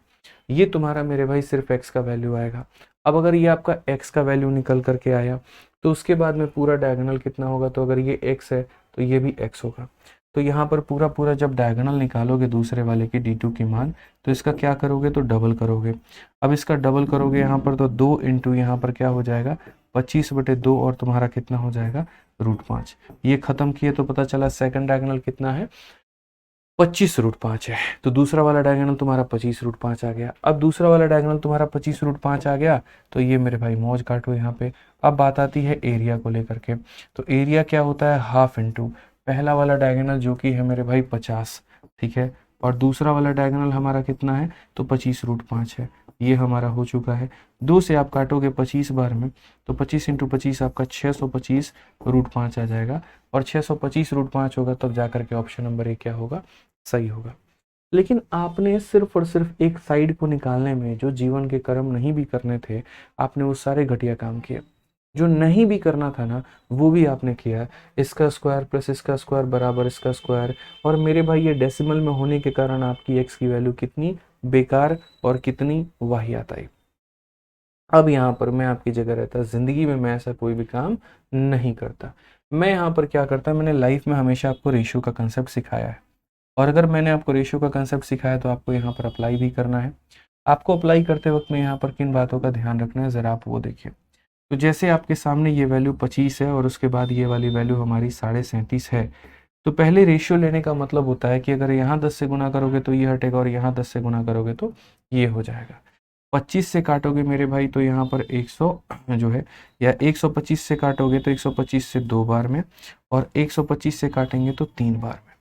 ये तुम्हारा मेरे भाई सिर्फ x का वैल्यू आएगा। अब अगर ये आपका x का वैल्यू निकल करके आया तो उसके बाद में पूरा डायगोनल कितना होगा, तो अगर ये x है तो ये भी x होगा। तो यहाँ पर पूरा पूरा जब डायगोनल निकालोगे दूसरे वाले की d2 की मान, तो इसका क्या करोगे, तो डबल करोगे। अब इसका डबल करोगे यहाँ पर तो 2 इंटू यहाँ पर क्या हो जाएगा, 25/2 और तुम्हारा कितना हो जाएगा, √5। ये खत्म किए तो पता चला सेकंड डायगोनल कितना है, 25√5 है। तो दूसरा वाला डायगोनल तुम्हारा 25√5 आ गया। अब दूसरा वाला डायगोनल तुम्हारा 25√5 आ गया तो ये मेरे भाई मौज काटो यहाँ पे। अब बात आती है एरिया को लेकर के। तो एरिया क्या होता है, हाफ इंटू पहला वाला डायगोनल जो कि है मेरे भाई 50, ठीक है, और दूसरा वाला डायगोनल हमारा कितना है, तो 25√5 है। ये हमारा हो चुका है। 2 से आप काटोगे 25 बार में तो 25 इंटू 25 आपका 625√5 आ जाएगा। और 625√5 होगा तब जाकर के ऑप्शन नंबर 1 क्या होगा, सही होगा। लेकिन आपने सिर्फ और सिर्फ एक साइड को निकालने में जो जीवन के कर्म नहीं भी करने थे, आपने वो सारे घटिया काम किए। जो नहीं भी करना था ना वो भी आपने किया। इसका स्क्वायर प्लस इसका स्क्वायर बराबर इसका स्क्वायर। और मेरे भाई ये डेसिमल में होने के कारण आपकी एक्स की वैल्यू कितनी बेकार और कितनी वाहियात आई। अब यहाँ पर मैं आपकी जगह रहता, जिंदगी में मैं ऐसा कोई भी काम नहीं करता। मैं यहाँ पर क्या करता, मैंने लाइफ में हमेशा आपको रेशियो का कंसेप्ट सिखाया है। और अगर मैंने आपको रेशियो का कंसेप्ट सिखाया तो आपको यहाँ पर अप्लाई भी करना है। आपको अप्लाई करते वक्त में यहाँ पर किन बातों का ध्यान रखना है, ज़रा आप वो देखिए। तो जैसे आपके सामने ये वैल्यू 25 है और उसके बाद ये वाली वैल्यू हमारी 37.5 है। तो पहले रेशियो लेने का मतलब होता है कि अगर यहाँ 10 से गुना करोगे तो ये हटेगा और यहाँ 10 से गुना करोगे तो ये हो जाएगा। 25 से काटोगे मेरे भाई तो यहाँ पर 100 जो है, या 125 से काटोगे तो 125 से 2 बार में, और 125 से काटेंगे तो 3 बार में,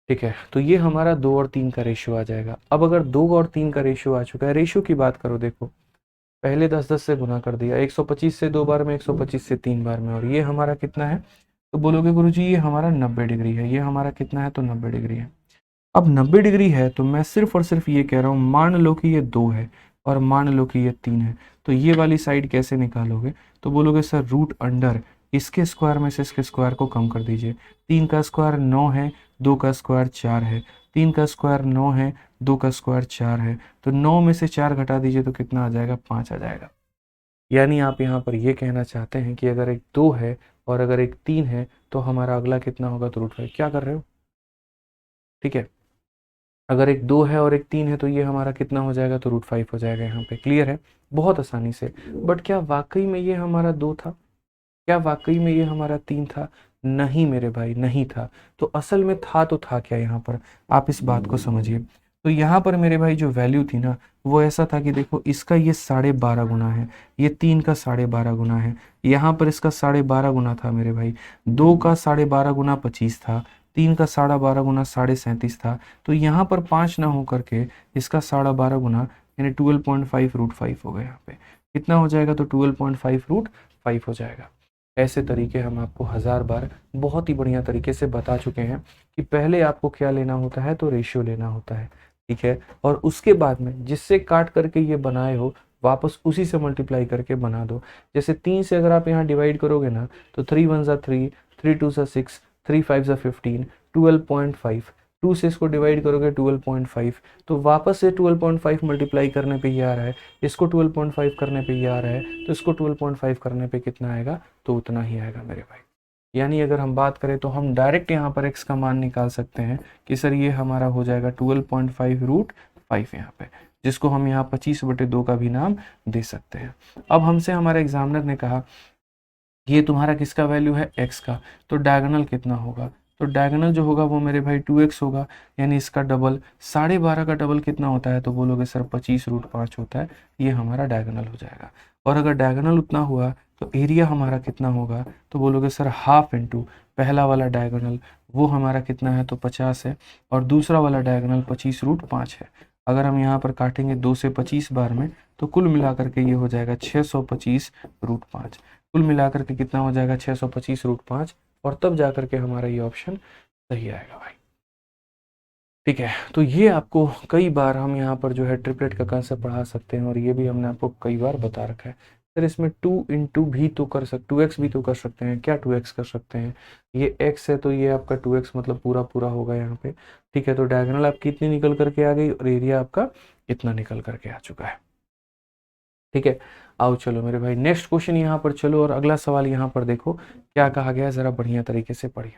ठीक है। तो ये हमारा 2 और 3 का रेशियो आ जाएगा। अब अगर 2 और 3 का रेशियो आ चुका है, रेशियो की बात करो, देखो पहले 10-10 से गुना कर दिया, 125 से 2 बार में, 125 से 3 बार में, और ये हमारा कितना है, तो बोलोगे गुरुजी ये हमारा 90 डिग्री है। ये हमारा कितना है, तो 90 डिग्री है। अब 90 डिग्री है तो मैं सिर्फ और सिर्फ ये कह रहा हूँ, मान लो कि ये 2 है और मान लो कि ये 3 है, तो ये वाली साइड कैसे निकालोगे, तो बोलोगे सर रूट अंडर इसके स्क्वायर में से इसके स्क्वायर को कम कर दीजिए। 3 का स्क्वायर 9 है, 2 का स्क्वायर 4 है, 3 का स्क्वायर 9 है, 2 का स्क्वायर 4 है, तो 9 में से 4 घटा दीजिए तो कितना आ जाएगा, 5 आ जाएगा। यानी आप यहाँ पर ये कहना चाहते हैं कि अगर एक 2 है और अगर एक 3 है तो हमारा अगला कितना होगा, तो √5। क्या कर रहे हो, ठीक है। अगर एक 2 है और एक 3 है तो ये हमारा कितना हो जाएगा, तो √5 हो जाएगा। यहाँ पे क्लियर है बहुत आसानी से। बट क्या वाकई में ये हमारा 2 था, क्या वाकई में ये हमारा 3 था, नहीं मेरे भाई नहीं था। तो असल में था तो था क्या यहाँ पर, आप इस बात को समझिए। तो यहाँ पर मेरे भाई जो वैल्यू थी ना वो ऐसा था कि देखो इसका ये 12.5 गुना है, ये 3 का 12.5 गुना है, यहाँ पर इसका 12.5 गुना था मेरे भाई, 2 का 12.5 गुना 25 था, 3 का 12.5 गुना 37.5 था, तो यहाँ पर 5 ना हो करके इसका 12.5 गुना यानी 12.5 रूट 5 हो गया। यहाँ पे कितना हो जाएगा, तो 12.5 रूट 5 हो जाएगा। ऐसे तरीके हम आपको 1000 बार बहुत ही बढ़िया तरीके से बता चुके हैं कि पहले आपको क्या लेना होता है, तो रेशियो लेना होता है, ठीक है। और उसके बाद में जिससे काट करके ये बनाए हो वापस उसी से मल्टीप्लाई करके बना दो। जैसे 3 से अगर आप यहाँ डिवाइड करोगे ना, तो 3 1 ज़ा 3, 3 2 ज़ा 6, 3 5 ज़ा 15, 12.5। 2 से इसको डिवाइड करोगे 12.5, तो वापस से 12.5 मल्टीप्लाई करने पे ये आ रहा है, इसको 12.5 करने पे ये आ रहा है, तो इसको 12.5 करने पे कितना आएगा, तो उतना ही आएगा मेरे भाई। यानी अगर हम बात करें तो हम डायरेक्ट यहाँ पर x का मान निकाल सकते हैं कि सर ये हमारा हो जाएगा 12.5 रूट 5 यहाँ पे, जिसको हम यहाँ 25/2 का भी नाम दे सकते हैं। अब हमसे हमारे एग्जामिनर ने कहा ये तुम्हारा किसका वैल्यू है, x का, तो डायगोनल कितना होगा, तो डायगोनल जो होगा वो मेरे भाई 2x होगा, यानी इसका डबल 12.5 का डबल कितना होता है, तो बोलोगे सर 25√5 होता है, ये हमारा डायगोनल हो जाएगा। और अगर डायगोनल उतना हुआ तो एरिया हमारा कितना होगा, तो बोलोगे सर हाफ इंटू पहला वाला डायगोनल वो हमारा कितना है, तो 50 है, और दूसरा वाला डायगोनल 25√5 है। अगर हम यहाँ पर काटेंगे 2 से 25 बार में, तो कुल मिलाकर के ये हो जाएगा 625√5। कुल मिलाकर के कितना हो जाएगा, 625√5, और तब जाकर के हमारा ये ऑप्शन सही आएगा भाई, ठीक है। तो ये आपको कई बार हम यहाँ पर जो है ट्रिपलेट का कंसेप्ट पढ़ा सकते हैं, और ये भी हमने आपको कई बार बता रखा है। सर इसमें 2 इंटू भी तो कर सकते, 2x भी तो कर सकते हैं, क्या 2x कर सकते हैं, ये x है तो ये आपका 2x मतलब पूरा पूरा होगा यहाँ पे, ठीक है। तो डायगोनल आपकी इतनी निकल करके आ गई और एरिया आपका इतना निकल करके आ चुका है, ठीक है। आओ चलो मेरे भाई नेक्स्ट क्वेश्चन यहाँ पर चलो, और अगला सवाल यहाँ पर देखो क्या कहा गया है, जरा बढ़िया तरीके से पढ़िए।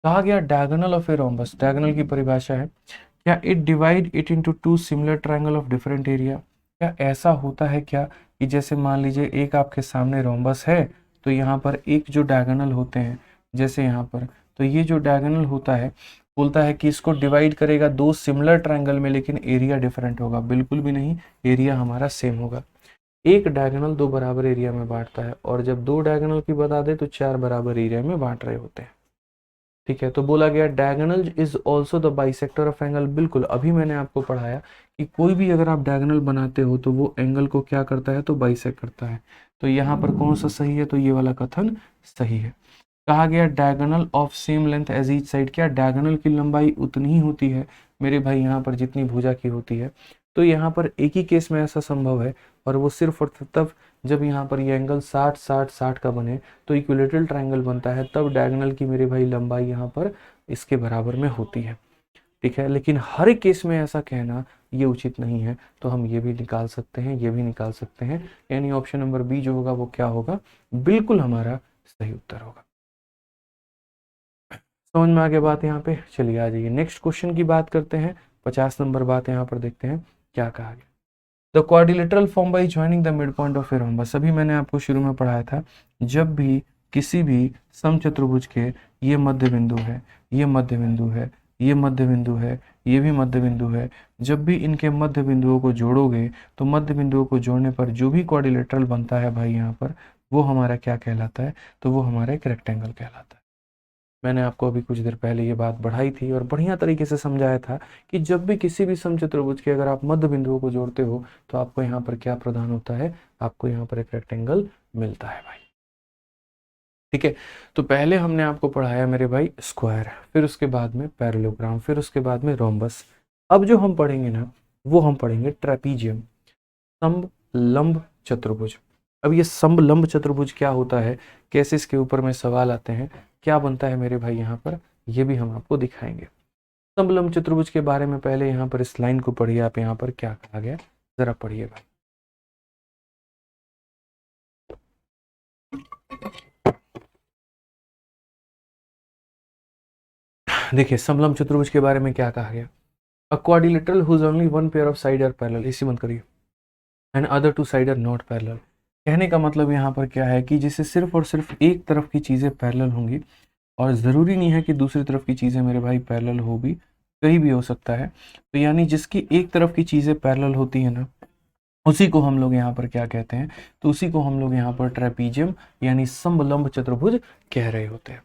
कहा गया diagonal of a rhombus, diagonal की परिभाषा है, क्या it divide it into 2 similar triangle of different area. क्या ऐसा होता है क्या कि जैसे मान लीजिए एक आपके सामने रोम्बस है, तो यहाँ पर एक जो डायगोनल होते हैं जैसे यहाँ पर, तो ये जो डायगोनल होता है बोलता है कि इसको डिवाइड करेगा 2 सिमिलर ट्रायंगल में, लेकिन एरिया डिफरेंट होगा, बिल्कुल भी नहीं, एरिया हमारा सेम होगा। एक डायगोनल 2 बराबर एरिया में बांटता है, और जब 2 डायगोनल की बता दे तो 4 बराबर एरिया में बांट रहे होते हैं, ठीक है। तो बोला गया diagonal is also the bisector of angle. बिल्कुल अभी मैंने आपको पढ़ाया कि कोई भी अगर आप डायगोनल बनाते हो तो वो एंगल को क्या करता है, तो बाइसेक्ट करता है। तो यहाँ पर कौन सा सही है, तो ये वाला कथन सही है। कहा गया diagonal of same length as each side, क्या डायगोनल की लंबाई उतनी ही होती है मेरे भाई यहाँ पर जितनी भुजा की होती है। तो यहाँ पर एक ही केस में ऐसा संभव है, और वो सिर्फ और तब जब यहाँ पर ये एंगल 60 60 60 का बने, तो इक्विलेटरल ट्रायंगल बनता है, तब डायगोनल की मेरे भाई लंबाई यहाँ पर इसके बराबर में होती है, ठीक है। लेकिन हर एक केस में ऐसा कहना ये उचित नहीं है, तो हम ये भी निकाल सकते हैं, ये भी निकाल सकते हैं, यानी ऑप्शन नंबर बी जो होगा वो क्या होगा, बिल्कुल हमारा सही उत्तर होगा। समझ में आ गया बात यहाँ पे, चलिए आ जाइए नेक्स्ट क्वेश्चन की बात करते हैं। 50 नंबर बात यहाँ पर देखते हैं क्या कहा गया। The quadrilateral form by joining the midpoint of a rhombus. अभी मैंने आपको शुरू में पढ़ाया था, जब भी किसी भी समचतुर्भुज के ये मध्य बिंदु है, ये मध्य बिंदु है, ये मध्य बिंदु है, ये भी मध्य बिंदु है, जब भी इनके मध्य बिंदुओं को जोड़ोगे तो मध्य बिंदुओं को जोड़ने पर जो भी क्वाड्रिलेटरल बनता है भाई यहाँ पर, वो हमारा क्या कहलाता है, तो वो हमारा एक रेक्टेंगल कहलाता है। मैंने आपको अभी कुछ देर पहले ये बात बढ़ाई थी और बढ़िया तरीके से समझाया था कि जब भी किसी भी समचतुर्भुज के अगर आप मध्य बिंदुओं को जोड़ते हो तो आपको यहाँ पर क्या प्रदान होता है, आपको यहाँ पर एक रेक्टेंगल मिलता है भाई, ठीक है। तो पहले हमने आपको पढ़ाया मेरे भाई स्क्वायर, फिर उसके बाद में पैरेललोग्राम, फिर उसके बाद में रोम्बस। अब जो हम पढ़ेंगे ना वो हम पढ़ेंगे ट्रेपीजियम, समलंब चतुर्भुज। अब ये समलंब चतुर्भुज क्या होता है, कैसे इसके ऊपर में सवाल आते हैं, क्या बनता है मेरे भाई यहाँ पर, ये भी हम आपको दिखाएंगे। समलंब चतुर्भुज के बारे में पहले यहाँ पर इस लाइन को पढ़िए आप, यहाँ पर क्या कहा गया जरा पढ़िए भाई। देखिए समलंब चतुर्भुज के बारे में क्या कहा गया, a quadrilateral whose only one pair of side are parallel, इसी बंद करिए, and other two side are not parallel. कहने का मतलब यहाँ पर क्या है कि जिससे सिर्फ और सिर्फ एक तरफ की चीजें पैरेलल होंगी, और ज़रूरी नहीं है कि दूसरी तरफ की चीज़ें मेरे भाई पैरेलल हो, भी कहीं भी हो सकता है। तो यानी जिसकी एक तरफ की चीज़ें पैरेलल होती है ना, उसी को हम लोग यहाँ पर क्या कहते हैं, तो उसी को हम लोग यहाँ पर ट्रेपीजियम यानी समलंब चतुर्भुज कह रहे होते हैं।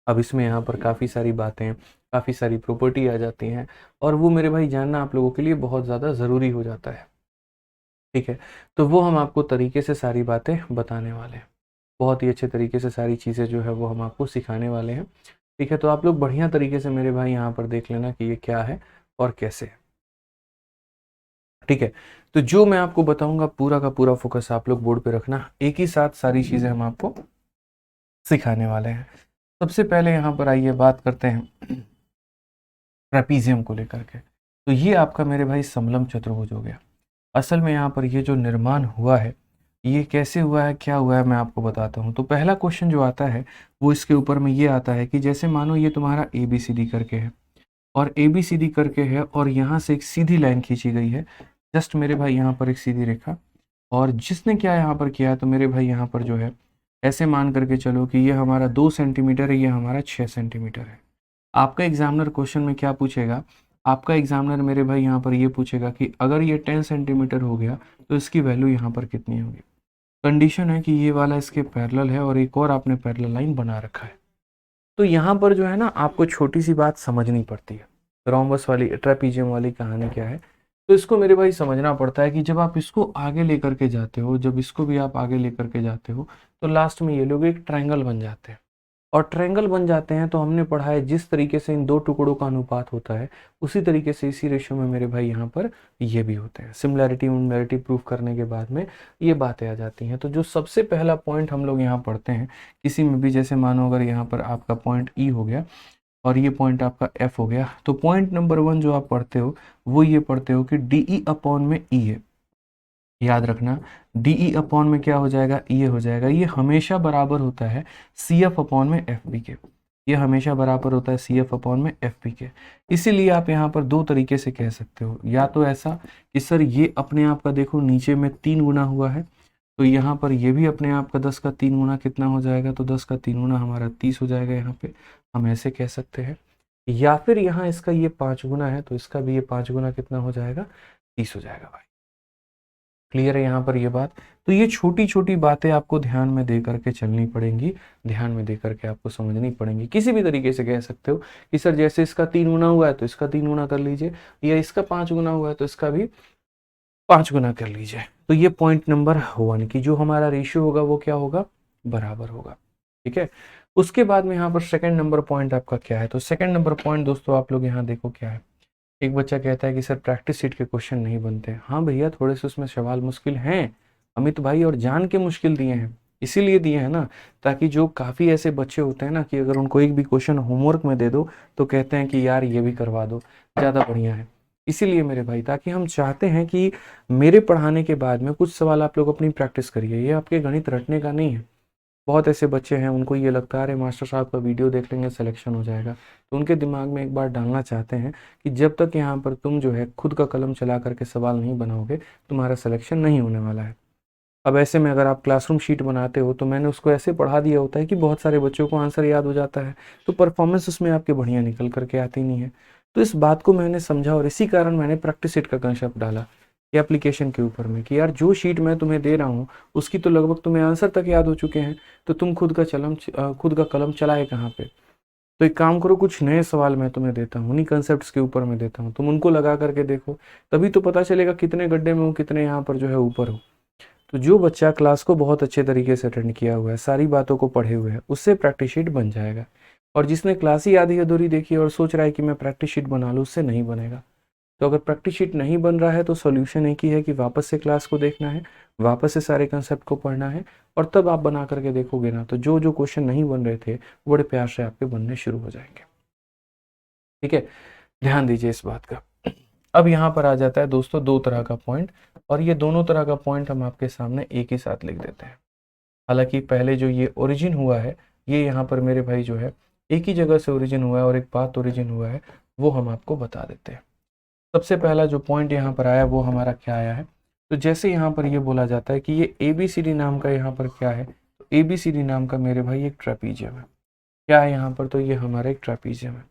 अब इसमें यहाँ पर काफ़ी सारी बातें, काफ़ी सारी प्रॉपर्टी आ जाती हैं, और वो मेरे भाई जानना आप लोगों के लिए बहुत ज़्यादा ज़रूरी हो जाता है। ठीक है, तो वो हम आपको तरीके से सारी बातें बताने वाले हैं, बहुत ही अच्छे तरीके से सारी चीज़ें जो है वो हम आपको सिखाने वाले हैं। ठीक है, तो आप लोग बढ़िया तरीके से मेरे भाई यहाँ पर देख लेना कि ये क्या है और कैसे है। ठीक है, तो जो मैं आपको बताऊंगा पूरा का पूरा फोकस आप लोग बोर्ड पे रखना, एक ही साथ सारी चीज़ें हम आपको सिखाने वाले हैं। सबसे पहले यहाँ पर आइए बात करते हैं ट्रेपीजियम को लेकर के। तो ये आपका मेरे भाई समलम चतुर्भुज हो गया। असल में यहाँ पर ये जो निर्माण हुआ है, ये कैसे हुआ है, क्या हुआ है, मैं आपको बताता हूँ। तो पहला क्वेश्चन जो आता है वो इसके ऊपर में ये आता है कि जैसे मानो ये तुम्हारा ए बी सी डी करके है, और ए बी सी डी करके है, और यहाँ से एक सीधी लाइन खींची गई है, जस्ट मेरे भाई यहाँ पर एक सीधी रेखा। और जिसने क्या यहाँ पर किया है, तो मेरे भाई यहाँ पर जो है ऐसे मान करके चलो कि ये हमारा 2 सेंटीमीटर है, ये हमारा 6 सेंटीमीटर है। आपका एग्जामिनर क्वेश्चन में क्या पूछेगा, आपका एग्जामिनर मेरे भाई यहाँ पर ये पूछेगा कि अगर ये 10 सेंटीमीटर हो गया तो इसकी वैल्यू यहाँ पर कितनी होगी। कंडीशन है कि ये वाला इसके पैरेलल है और एक और आपने पैरेलल लाइन बना रखा है। तो यहाँ पर जो है ना आपको छोटी सी बात समझनी पड़ती है। रोम्बस वाली ट्रेपीजियम वाली कहानी क्या है, तो इसको मेरे भाई समझना पड़ता है कि जब आप इसको आगे लेकर के जाते हो, जब इसको भी आप आगे लेकर के जाते हो, तो लास्ट में ये लोग एक ट्रायंगल बन जाते हैं। और ट्रायंगल बन जाते हैं तो हमने पढ़ा है जिस तरीके से इन दो टुकड़ों का अनुपात होता है, उसी तरीके से इसी रेशियो में मेरे भाई यहाँ पर ये भी होते हैं। सिमिलैरिटी सिमिलैरिटी प्रूफ करने के बाद में ये बातें आ जाती हैं। तो जो सबसे पहला पॉइंट हम लोग यहाँ पढ़ते हैं किसी में भी, जैसे मानो अगर यहाँ पर आपका पॉइंट ई हो गया और ये पॉइंट आपका एफ हो गया, तो पॉइंट नंबर 1 जो आप पढ़ते हो वो ये पढ़ते हो कि डी ई अपॉन में ई है। याद रखना, डी ई अपॉन में क्या हो जाएगा, ये हो जाएगा। ये हमेशा बराबर होता है सी एफ अपॉन में एफ बी के। ये हमेशा बराबर होता है सी एफ अपॉन में एफ बी के। इसीलिए आप यहाँ पर दो तरीके से कह सकते हो, या तो ऐसा कि सर ये अपने आप का देखो नीचे में 3 गुना हुआ है, तो यहाँ पर ये भी अपने आप का 10 का 3 गुना कितना हो जाएगा, तो 10 का 3 गुना हमारा 30 हो जाएगा। यहाँ पे हम ऐसे कह सकते हैं। या फिर यहाँ इसका ये 5 गुना है, तो इसका भी ये 5 गुना कितना हो जाएगा, 30 हो जाएगा भाई। क्लियर है यहाँ पर ये बात। तो ये छोटी छोटी बातें आपको ध्यान में दे करके चलनी पड़ेंगी, ध्यान में दे करके आपको समझनी पड़ेंगी। किसी भी तरीके से कह सकते हो कि सर जैसे इसका 3 गुना हुआ है तो इसका 3 गुना कर लीजिए, या इसका 5 गुना हुआ है तो इसका भी 5 गुना कर लीजिए। तो ये पॉइंट नंबर 1 की जो हमारा रेशियो होगा वो क्या होगा, बराबर होगा। ठीक है, उसके बाद में यहाँ पर सेकंड नंबर पॉइंट आपका क्या है, तो सेकंड नंबर पॉइंट दोस्तों आप लोग यहाँ देखो क्या है। एक बच्चा कहता है कि सर प्रैक्टिस शीट के क्वेश्चन नहीं बनते। हाँ भैया, थोड़े से उसमें सवाल मुश्किल हैं अमित भाई, और जान के मुश्किल दिए हैं, इसीलिए दिए हैं ना, ताकि जो काफ़ी ऐसे बच्चे होते हैं ना कि अगर उनको एक भी क्वेश्चन होमवर्क में दे दो तो कहते हैं कि यार ये भी करवा दो, ज़्यादा बढ़िया है। इसीलिए मेरे भाई, ताकि हम चाहते हैं कि मेरे पढ़ाने के बाद में कुछ सवाल आप लोग अपनी प्रैक्टिस करिए। ये आपके गणित रटने का नहीं है। बहुत ऐसे बच्चे हैं उनको ये लगता है अरे मास्टर साहब का वीडियो देख लेंगे सिलेक्शन हो जाएगा, तो उनके दिमाग में एक बार डालना चाहते हैं कि जब तक यहाँ पर तुम जो है खुद का कलम चला करके सवाल नहीं बनाओगे, तुम्हारा सिलेक्शन नहीं होने वाला है। अब ऐसे में अगर आप क्लासरूम शीट बनाते हो तो मैंने उसको ऐसे पढ़ा दिया होता है कि बहुत सारे बच्चों को आंसर याद हो जाता है, तो परफॉर्मेंस उसमें आपके बढ़िया निकल करके आती नहीं है। तो इस बात को मैंने समझा और इसी कारण मैंने प्रैक्टिस शीट का कंसेप्ट डाला ये एप्लीकेशन के ऊपर में कि यार जो शीट मैं तुम्हें दे रहा हूँ उसकी तो लगभग तुम्हें आंसर तक याद हो चुके हैं, तो तुम खुद का कलम चलाए कहाँ पे। तो एक काम करो, कुछ नए सवाल मैं तुम्हें देता हूँ, उन्हीं कंसेप्ट्स के ऊपर मैं देता हूँ, तुम उनको लगा करके देखो, तभी तो पता चलेगा कितने गड्ढे में हो, कितने यहाँ पर जो है ऊपर हो। तो जो बच्चा क्लास को बहुत अच्छे तरीके से अटेंड किया हुआ है, सारी बातों को पढ़े हुए है, उससे प्रैक्टिस शीट बन जाएगा। और जिसने क्लास ही आधी अधूरी देखी और सोच रहा है कि मैं प्रैक्टिस शीट बना लूँ, उससे नहीं बनेगा। तो अगर प्रैक्टिस शीट नहीं बन रहा है तो सॉल्यूशन एक ही है कि वापस से क्लास को देखना है, वापस से सारे कंसेप्ट को पढ़ना है, और तब आप बना करके देखोगे ना, तो जो जो क्वेश्चन नहीं बन रहे थे बड़े प्यार से आपके बनने शुरू हो जाएंगे। ठीक है, ध्यान दीजिए इस बात का। अब यहाँ पर आ जाता है दोस्तों 2 तरह का पॉइंट, और ये दोनों तरह का पॉइंट हम आपके सामने एक ही साथ लिख देते हैं। हालांकि पहले जो ये ओरिजिन हुआ है, ये यहाँ पर मेरे भाई जो है एक ही जगह से ओरिजिन हुआ है और एक बात ओरिजिन हुआ है, वो हम आपको बता देते हैं। सबसे पहला जो पॉइंट यहाँ पर आया वो हमारा क्या आया है, तो जैसे यहाँ पर ये बोला जाता है कि ये ABCD नाम का यहाँ पर क्या है, तो ABCD नाम का मेरे भाई एक ट्रेपीजियम है। क्या है यहाँ पर, तो ये हमारा एक ट्रेपीजियम है।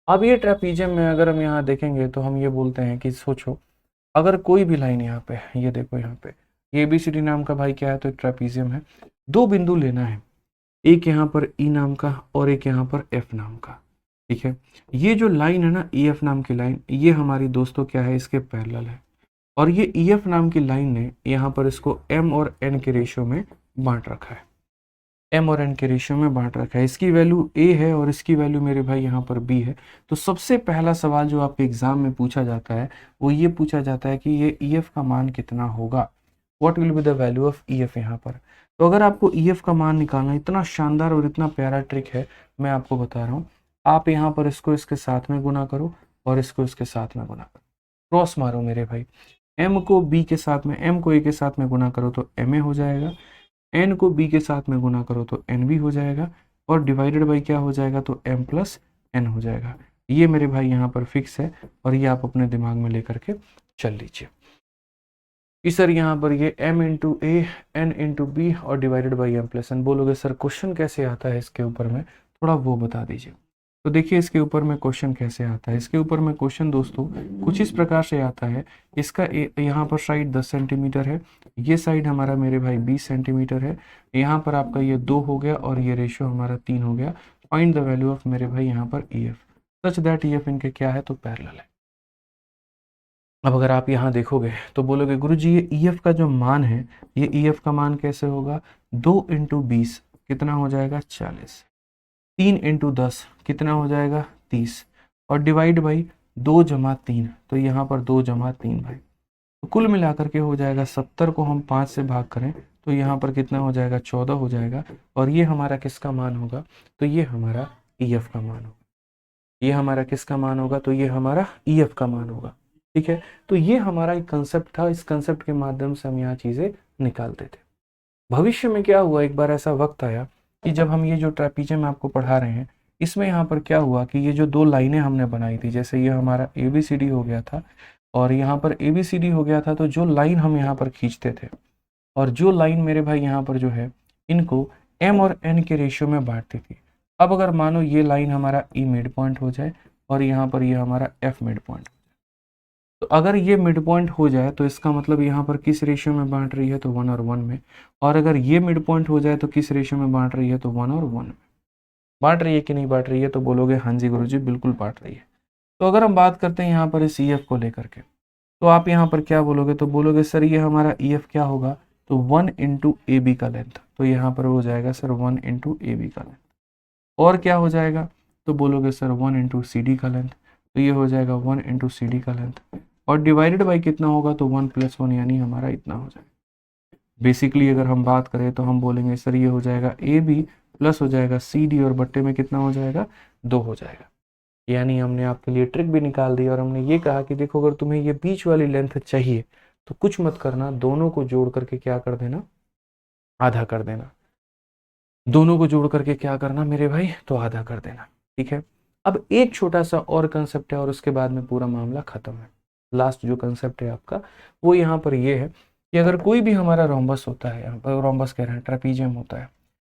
अब ये ट्रेपीजियम में अगर हम यहाँ देखेंगे तो हम ये बोलते हैं कि सोचो अगर कोई भी लाइन यहाँ पे, ये देखो यहाँ पे ABCD नाम का भाई क्या है, तो एक ट्रेपीजियम है। 2 बिंदु लेना है, एक यहाँ पर ई नाम का और एक यहाँ पर एफ नाम का। ठीक है, ये जो लाइन है ना ई एफ नाम की लाइन, ये हमारी दोस्तों क्या है, इसके पैरेलल है। और ये ई एफ नाम की लाइन ने यहाँ पर इसको एम और एन के रेशियो में बांट रखा है, एम और एन के रेशियो में बांट रखा है। इसकी वैल्यू ए है और इसकी वैल्यू मेरे भाई यहाँ पर बी है। तो सबसे पहला सवाल जो आपके एग्जाम में पूछा जाता है वो ये पूछा जाता है कि ये ई एफ का मान कितना होगा, what will be the value of E F यहाँ पर। तो अगर आपको ई एफ का मान निकालना, इतना शानदार और इतना प्यारा ट्रिक है, मैं आपको बता रहा हूँ। आप यहाँ पर इसको इसके साथ में गुना करो और इसको इसके साथ में गुना करो, क्रॉस मारो मेरे भाई। m को b के साथ में, m को a के साथ में गुना करो तो ma हो जाएगा, n को b के साथ में गुना करो तो nb हो जाएगा, और डिवाइडेड बाई क्या हो जाएगा, तो m प्लस n हो जाएगा। ये मेरे भाई यहाँ पर फिक्स है और ये आप अपने दिमाग में लेकर के चल लीजिए कि सर यहाँ पर ये m into A N into B और divided by m plus n। बोलोगे सर क्वेश्चन कैसे आता है इसके ऊपर में, थोड़ा वो बता दीजिए। तो देखिए इसके ऊपर में क्वेश्चन कैसे आता है। इसके ऊपर में क्वेश्चन दोस्तों कुछ इस प्रकार से आता है। इसका यहाँ पर साइड 10 सेंटीमीटर है, ये साइड हमारा मेरे भाई 20 सेंटीमीटर है। यहाँ पर आपका ये 2 हो गया और ये रेशियो हमारा 3 हो गया। फाइंड द वैल्यू ऑफ मेरे भाई यहाँ पर E F such that E F इनके क्या है, तो पैरेलल है। अब अगर आप यहाँ देखोगे तो बोलोगे गुरुजी ये ई एफ का जो मान है, ये ई एफ का मान कैसे होगा, 2 इंटू 20 कितना हो जाएगा, 40, 3 इंटू 10 कितना हो जाएगा, 30, और डिवाइड बाई 2 जमा 3, तो यहाँ पर 2 जमा 3 भाई, तो कुल मिलाकर के हो जाएगा 70 को हम 5 से भाग करें तो यहाँ पर कितना हो जाएगा, 14 हो जाएगा। और ये हमारा किसका मान होगा, तो ये हमारा ई एफ का मान होगा। ये हमारा किसका मान होगा, तो ये हमारा ई एफ का मान होगा। ठीक है, तो ये हमारा एक कंसेप्ट था, इस कंसेप्ट के माध्यम से हम यहाँ चीज़ें निकालते थे। भविष्य में क्या हुआ, एक बार ऐसा वक्त आया कि जब हम ये जो ट्रेपीजियम आपको पढ़ा रहे हैं, इसमें यहाँ पर क्या हुआ कि ये जो 2 लाइनें हमने बनाई थी, जैसे ये हमारा ए बी सी डी हो गया था और यहाँ पर ए बी सी डी हो गया था, तो जो लाइन हम यहाँ पर खींचते थे और जो लाइन मेरे भाई यहाँ पर जो है इनको एम और एन के रेशियो में बांटती थी। अब अगर मानो ये लाइन हमारा ई मिड पॉइंट हो जाए और यहाँ पर ये हमारा एफ मिड पॉइंट, तो अगर ये मिड पॉइंट हो जाए तो इसका मतलब यहाँ पर किस रेशियो में बांट रही है, तो 1 और 1 में। और अगर ये मिड पॉइंट हो जाए तो किस रेशियो में बांट रही है, तो 1 और 1 में। बांट रही है कि नहीं बांट रही है, तो बोलोगे हाँ जी गुरुजी बिल्कुल बांट रही है। तो अगर हम बात करते हैं यहाँ पर इस ई एफ को लेकर के, तो आप यहाँ पर क्या बोलोगे, तो बोलोगे सर ये हमारा ई एफ क्या होगा, तो 1 इंटू ए बी का लेंथ, तो यहाँ पर हो जाएगा सर 1 इंटू ए बी का लेंथ। और क्या हो जाएगा, तो बोलोगे सर 1 इंटू सी डी का लेंथ, तो ये हो जाएगा 1 इंटू सी डी का लेंथ। और डिवाइडेड बाई कितना होगा, तो 1 प्लस 1 यानी हमारा इतना हो जाएगा। बेसिकली अगर हम बात करें तो हम बोलेंगे सर ये हो जाएगा ए बी प्लस हो जाएगा सी डी और बट्टे में कितना हो जाएगा, 2 हो जाएगा। यानी हमने आपके लिए ट्रिक भी निकाल दी और हमने ये कहा कि देखो अगर तुम्हें ये बीच वाली लेंथ चाहिए तो कुछ मत करना, दोनों को जोड़ करके क्या कर देना, आधा कर देना। दोनों को जोड़ करके क्या करना मेरे भाई, तो आधा कर देना। ठीक है, अब एक छोटा सा और कंसेप्ट है और उसके बाद में पूरा मामला खत्म है। लास्ट जो कंसेप्ट है आपका वो यहाँ पर ये है कि अगर कोई भी हमारा रोम्बस होता है, यहाँ पर रोम्बस कह रहे हैं ट्रेपीजियम होता है,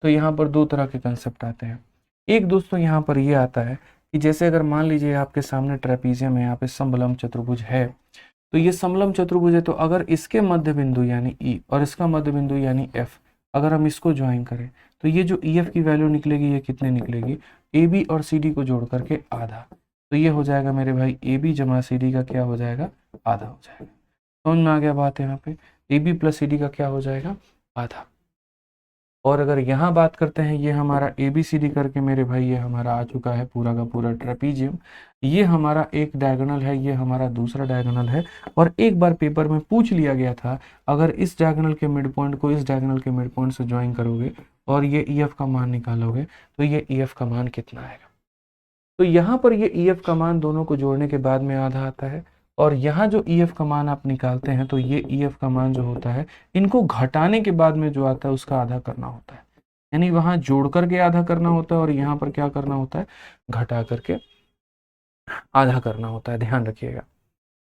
तो यहाँ पर 2 तरह के कंसेप्ट आते हैं। एक दोस्तों यहाँ पर ये आता है कि जैसे अगर मान लीजिए आपके सामने ट्रेपीजियम है, यहाँ पे समलम चतुर्भुज है, तो ये समलम चतुर्भुज है, तो अगर इसके मध्य बिंदु यानी ई और इसका मध्य बिंदु यानी एफ अगर हम इसको ज्वाइन करें तो ये जो ई एफ की वैल्यू निकलेगी ये कितने निकलेगी, ए बी और सी डी को जोड़ करके आधा। तो ये हो जाएगा मेरे भाई ए बी जमा सी डी का क्या हो जाएगा, आधा हो जाएगा। समझ में आ गया बात है, यहाँ पे a b plus c d का क्या हो जाएगा, आधा। और अगर यहाँ बात करते हैं, ये हमारा ए बी सी डी करके मेरे भाई ये हमारा आ चुका है पूरा का पूरा ट्रेपीजियम। ये हमारा एक डायगोनल है, ये हमारा दूसरा डायगोनल है। और एक बार पेपर में पूछ लिया गया था, अगर इस डायगोनल के मिड पॉइंट को इस डायगोनल के मिड पॉइंट से ज्वाइन करोगे और ये ई एफ का मान निकालोगे तो ये ई एफ का मान कितना आएगा। तो यहाँ पर ये ई एफ का मान दोनों को जोड़ने के बाद में आधा आता है, और यहाँ जो ई एफ का मान आप निकालते हैं तो ये ई एफ का मान जो होता है इनको घटाने के बाद में जो आता है उसका आधा करना होता है। यानी वहां जोड़ करके आधा करना होता है और यहाँ पर क्या करना होता है, घटा करके आधा करना होता है, ध्यान रखिएगा।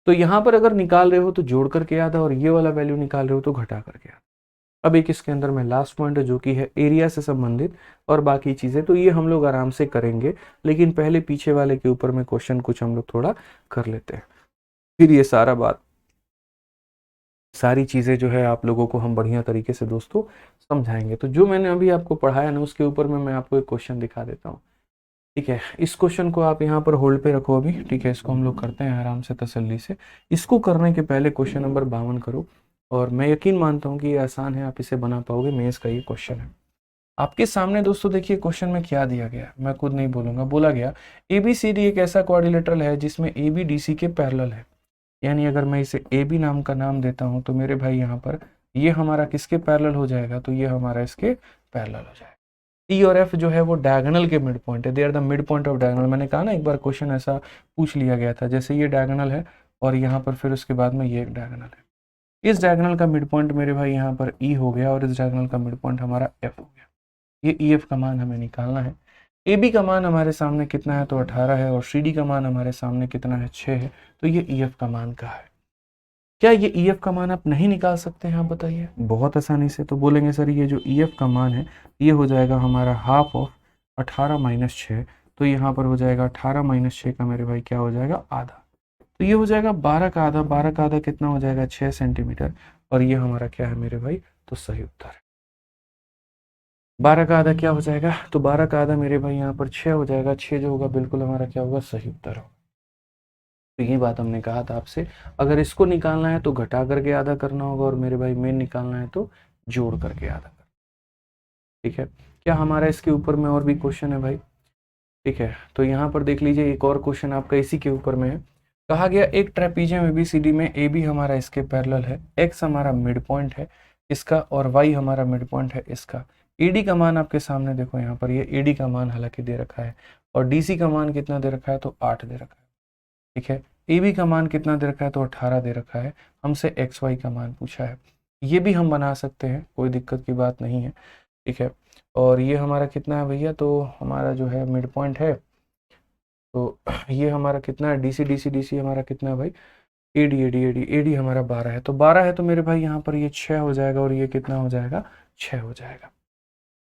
तो यहाँ पर अगर निकाल रहे हो तो जोड़ करके आधा और ये वाला वैल्यू निकाल रहे हो तो घटा करके आधा। अब एक इसके अंदर में लास्ट पॉइंट है जो कि है एरिया से संबंधित और बाकी चीजें, तो ये हम लोग आराम से करेंगे, लेकिन पहले पीछे वाले के ऊपर में क्वेश्चन कुछ हम लोग थोड़ा कर लेते हैं, फिर ये सारा बात सारी चीज़ें जो है आप लोगों को हम बढ़िया तरीके से दोस्तों समझाएंगे। तो जो मैंने अभी आपको पढ़ाया ना उसके ऊपर में मैं आपको एक क्वेश्चन दिखा देता हूँ। ठीक है, इस क्वेश्चन को आप यहाँ पर होल्ड पे रखो अभी। ठीक है, इसको हम लोग करते हैं आराम से तसल्ली से। इसको करने के पहले क्वेश्चन नंबर 52 करो, और मैं यकीन मानता हूँ कि ये आसान है, आप इसे बना पाओगे। मेंस का ये क्वेश्चन है आपके सामने दोस्तों। देखिए क्वेश्चन में क्या दिया गया, मैं खुद नहीं बोलूंगा, बोला गया ABCD एक ऐसा क्वाड्रिलेटरल है जिसमें AB DC के पैरेलल है। यानी अगर मैं इसे AB नाम का नाम देता हूं तो मेरे भाई यहाँ पर ये हमारा किसके पैरेलल हो जाएगा, तो ये हमारा इसके पैरेलल हो जाएगा। E और F जो है वो डायगोनल के मिड पॉइंट है, they are the midpoint of diagonal. मैंने कहा ना एक बार क्वेश्चन ऐसा पूछ लिया गया था, जैसे ये डायगोनल है और यहाँ पर फिर उसके बाद में ये एक डायगोनल है। इस डायगोनल का मिड पॉइंट मेरे भाई यहाँ पर E हो गया और इस डायगोनल का मिड पॉइंट हमारा F हो गया। ये EF का मान हमें निकालना है। AB का मान हमारे सामने कितना है, तो 18 है, और CD का मान हमारे सामने कितना है, 6 है। तो ये EF का मान कहाँ है? क्या ये EF का मान आप नहीं निकाल सकते हैं? आप बताइए। बहुत आसानी से। तो बोलेंगे सर ये जो EF का मान है ये हो जाएगा हमारा हाफ ऑफ 18 माइनस 6। तो यहाँ पर हो जाएगा 18 माइनस 6 का मेरे भाई क्या हो जाएगा, आधा। तो ये हो जाएगा 12 का आधा। 12 का आधा कितना हो जाएगा, 6 सेंटीमीटर। और ये हमारा क्या है मेरे भाई, तो सही उत्तर है। 12 का आधा क्या हो जाएगा, तो 12 का आधा मेरे भाई यहाँ पर 6 हो जाएगा। 6 जो होगा बिल्कुल हमारा क्या होगा, सही उत्तर होगा। तो ये बात हमने कहा था आपसे, अगर इसको निकालना है तो घटा करके आधा करना होगा, और मेरे भाई मेन निकालना है तो जोड़ करके आधा करना। ठीक है, क्या हमारा इसके ऊपर में और भी क्वेश्चन है भाई? ठीक है, तो यहाँ पर देख लीजिए एक और क्वेश्चन आपका इसी के ऊपर में है। कहा गया एक ट्रेपीजियम ABCD में AB हमारा इसके पैरेलल है, X हमारा मिड पॉइंट है इसका, और Y हमारा मिड पॉइंट है इसका। AD का मान आपके सामने देखो, यहाँ पर ये AD का मान हालांकि दे रखा है, और DC का मान कितना दे रखा है, तो 8 दे रखा है। ठीक है, AB का मान कितना दे रखा है, तो 18 दे रखा है। हमसे XY का मान पूछा है, ये भी हम बना सकते हैं, कोई दिक्कत की बात नहीं है। ठीक है, और ये हमारा कितना है भैया, तो हमारा जो है मिड पॉइंट है, तो ये हमारा कितना है, DC DC DC हमारा कितना है भाई, AD हमारा 12 है। तो 12 है तो मेरे भाई यहाँ पर ये 6 हो जाएगा, और ये कितना हो जाएगा, 6 हो जाएगा।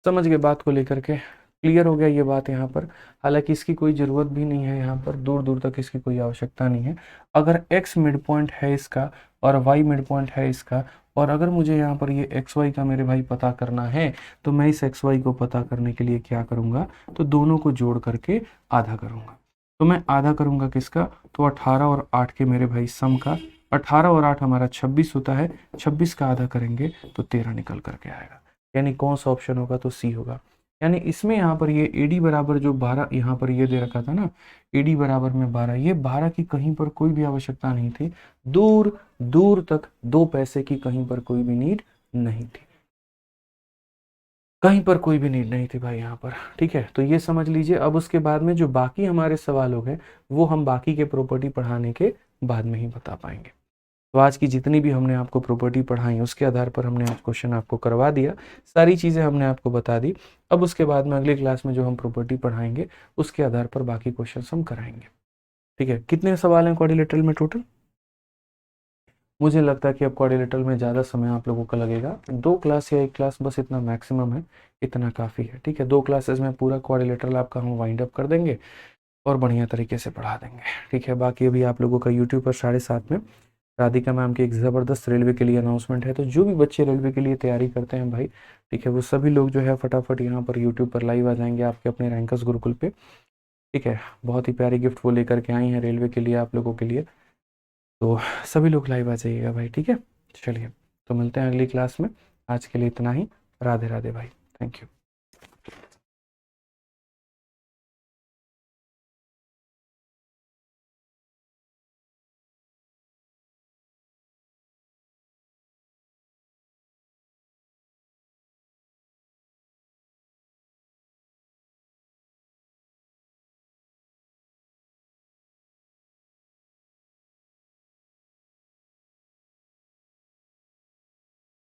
समझ गए बात को लेकर के? क्लियर हो गया ये बात यहाँ पर। हालांकि इसकी कोई ज़रूरत भी नहीं है, यहाँ पर दूर दूर तक इसकी कोई आवश्यकता नहीं है। अगर X मिड पॉइंट है इसका और Y मिड पॉइंट है इसका, और अगर मुझे यहाँ पर ये XY का मेरे भाई पता करना है, तो मैं इस XY को पता करने के लिए क्या करूँगा, तो दोनों को जोड़ करके आधा करूँगा। तो मैं आधा करूँगा किसका, तो 18 और 8 के मेरे भाई सम का। 18 और 8 हमारा 26 होता है, 26 का आधा करेंगे तो 13 निकल करके आएगा। यानी कौन सा ऑप्शन होगा, तो सी होगा। यानी इसमें यहाँ पर ये AD बराबर जो 12 यहाँ पर ये दे रखा था ना, AD बराबर में 12, ये 12 की कहीं पर कोई भी आवश्यकता नहीं थी। दूर दूर तक 2 पैसे की कहीं पर कोई भी नीड नहीं थी, कहीं पर कोई भी नीड नहीं थी भाई यहाँ पर। ठीक है, तो ये समझ लीजिए। अब उसके बाद में जो बाकी हमारे सवाल हो गए वो हम बाकी के प्रॉपर्टी पढ़ाने के बाद में ही बता पाएंगे। तो आज की जितनी भी हमने आपको प्रॉपर्टी पढ़ाई उसके आधार पर हमने आज क्वेश्चन आपको करवा दिया, सारी चीज़ें हमने आपको बता दी। अब उसके बाद में अगली क्लास में जो हम प्रॉपर्टी पढ़ाएंगे उसके आधार पर बाकी क्वेश्चन हम कराएंगे। ठीक है, कितने सवाल हैं क्वाड्रिलेटरल में टोटल? मुझे लगता है कि अब क्वाड्रिलेटरल में ज़्यादा समय आप लोगों का लगेगा, 2 क्लास या 1 क्लास बस इतना मैक्सिमम है, इतना काफ़ी है। ठीक है, 2 क्लासेस में पूरा क्वाड्रिलेटरल आपका हम वाइंड अप कर देंगे और बढ़िया तरीके से पढ़ा देंगे। ठीक है, बाकी अभी आप लोगों का यूट्यूब पर 7:30 में राधिका मैम की एक ज़बरदस्त रेलवे के लिए अनाउंसमेंट है। तो जो भी बच्चे रेलवे के लिए तैयारी करते हैं भाई, ठीक है, वो सभी लोग जो है फटाफट यहाँ पर यूट्यूब पर लाइव आ जाएंगे आपके अपने रैंकर्स गुरुकुल पे। ठीक है, बहुत ही प्यारी गिफ्ट वो लेकर के आई हैं रेलवे के लिए आप लोगों के लिए। तो सभी लोग लाइव आ जाइएगा भाई। ठीक है, चलिए तो मिलते हैं अगली क्लास में। आज के लिए इतना ही। राधे राधे भाई, थैंक यू।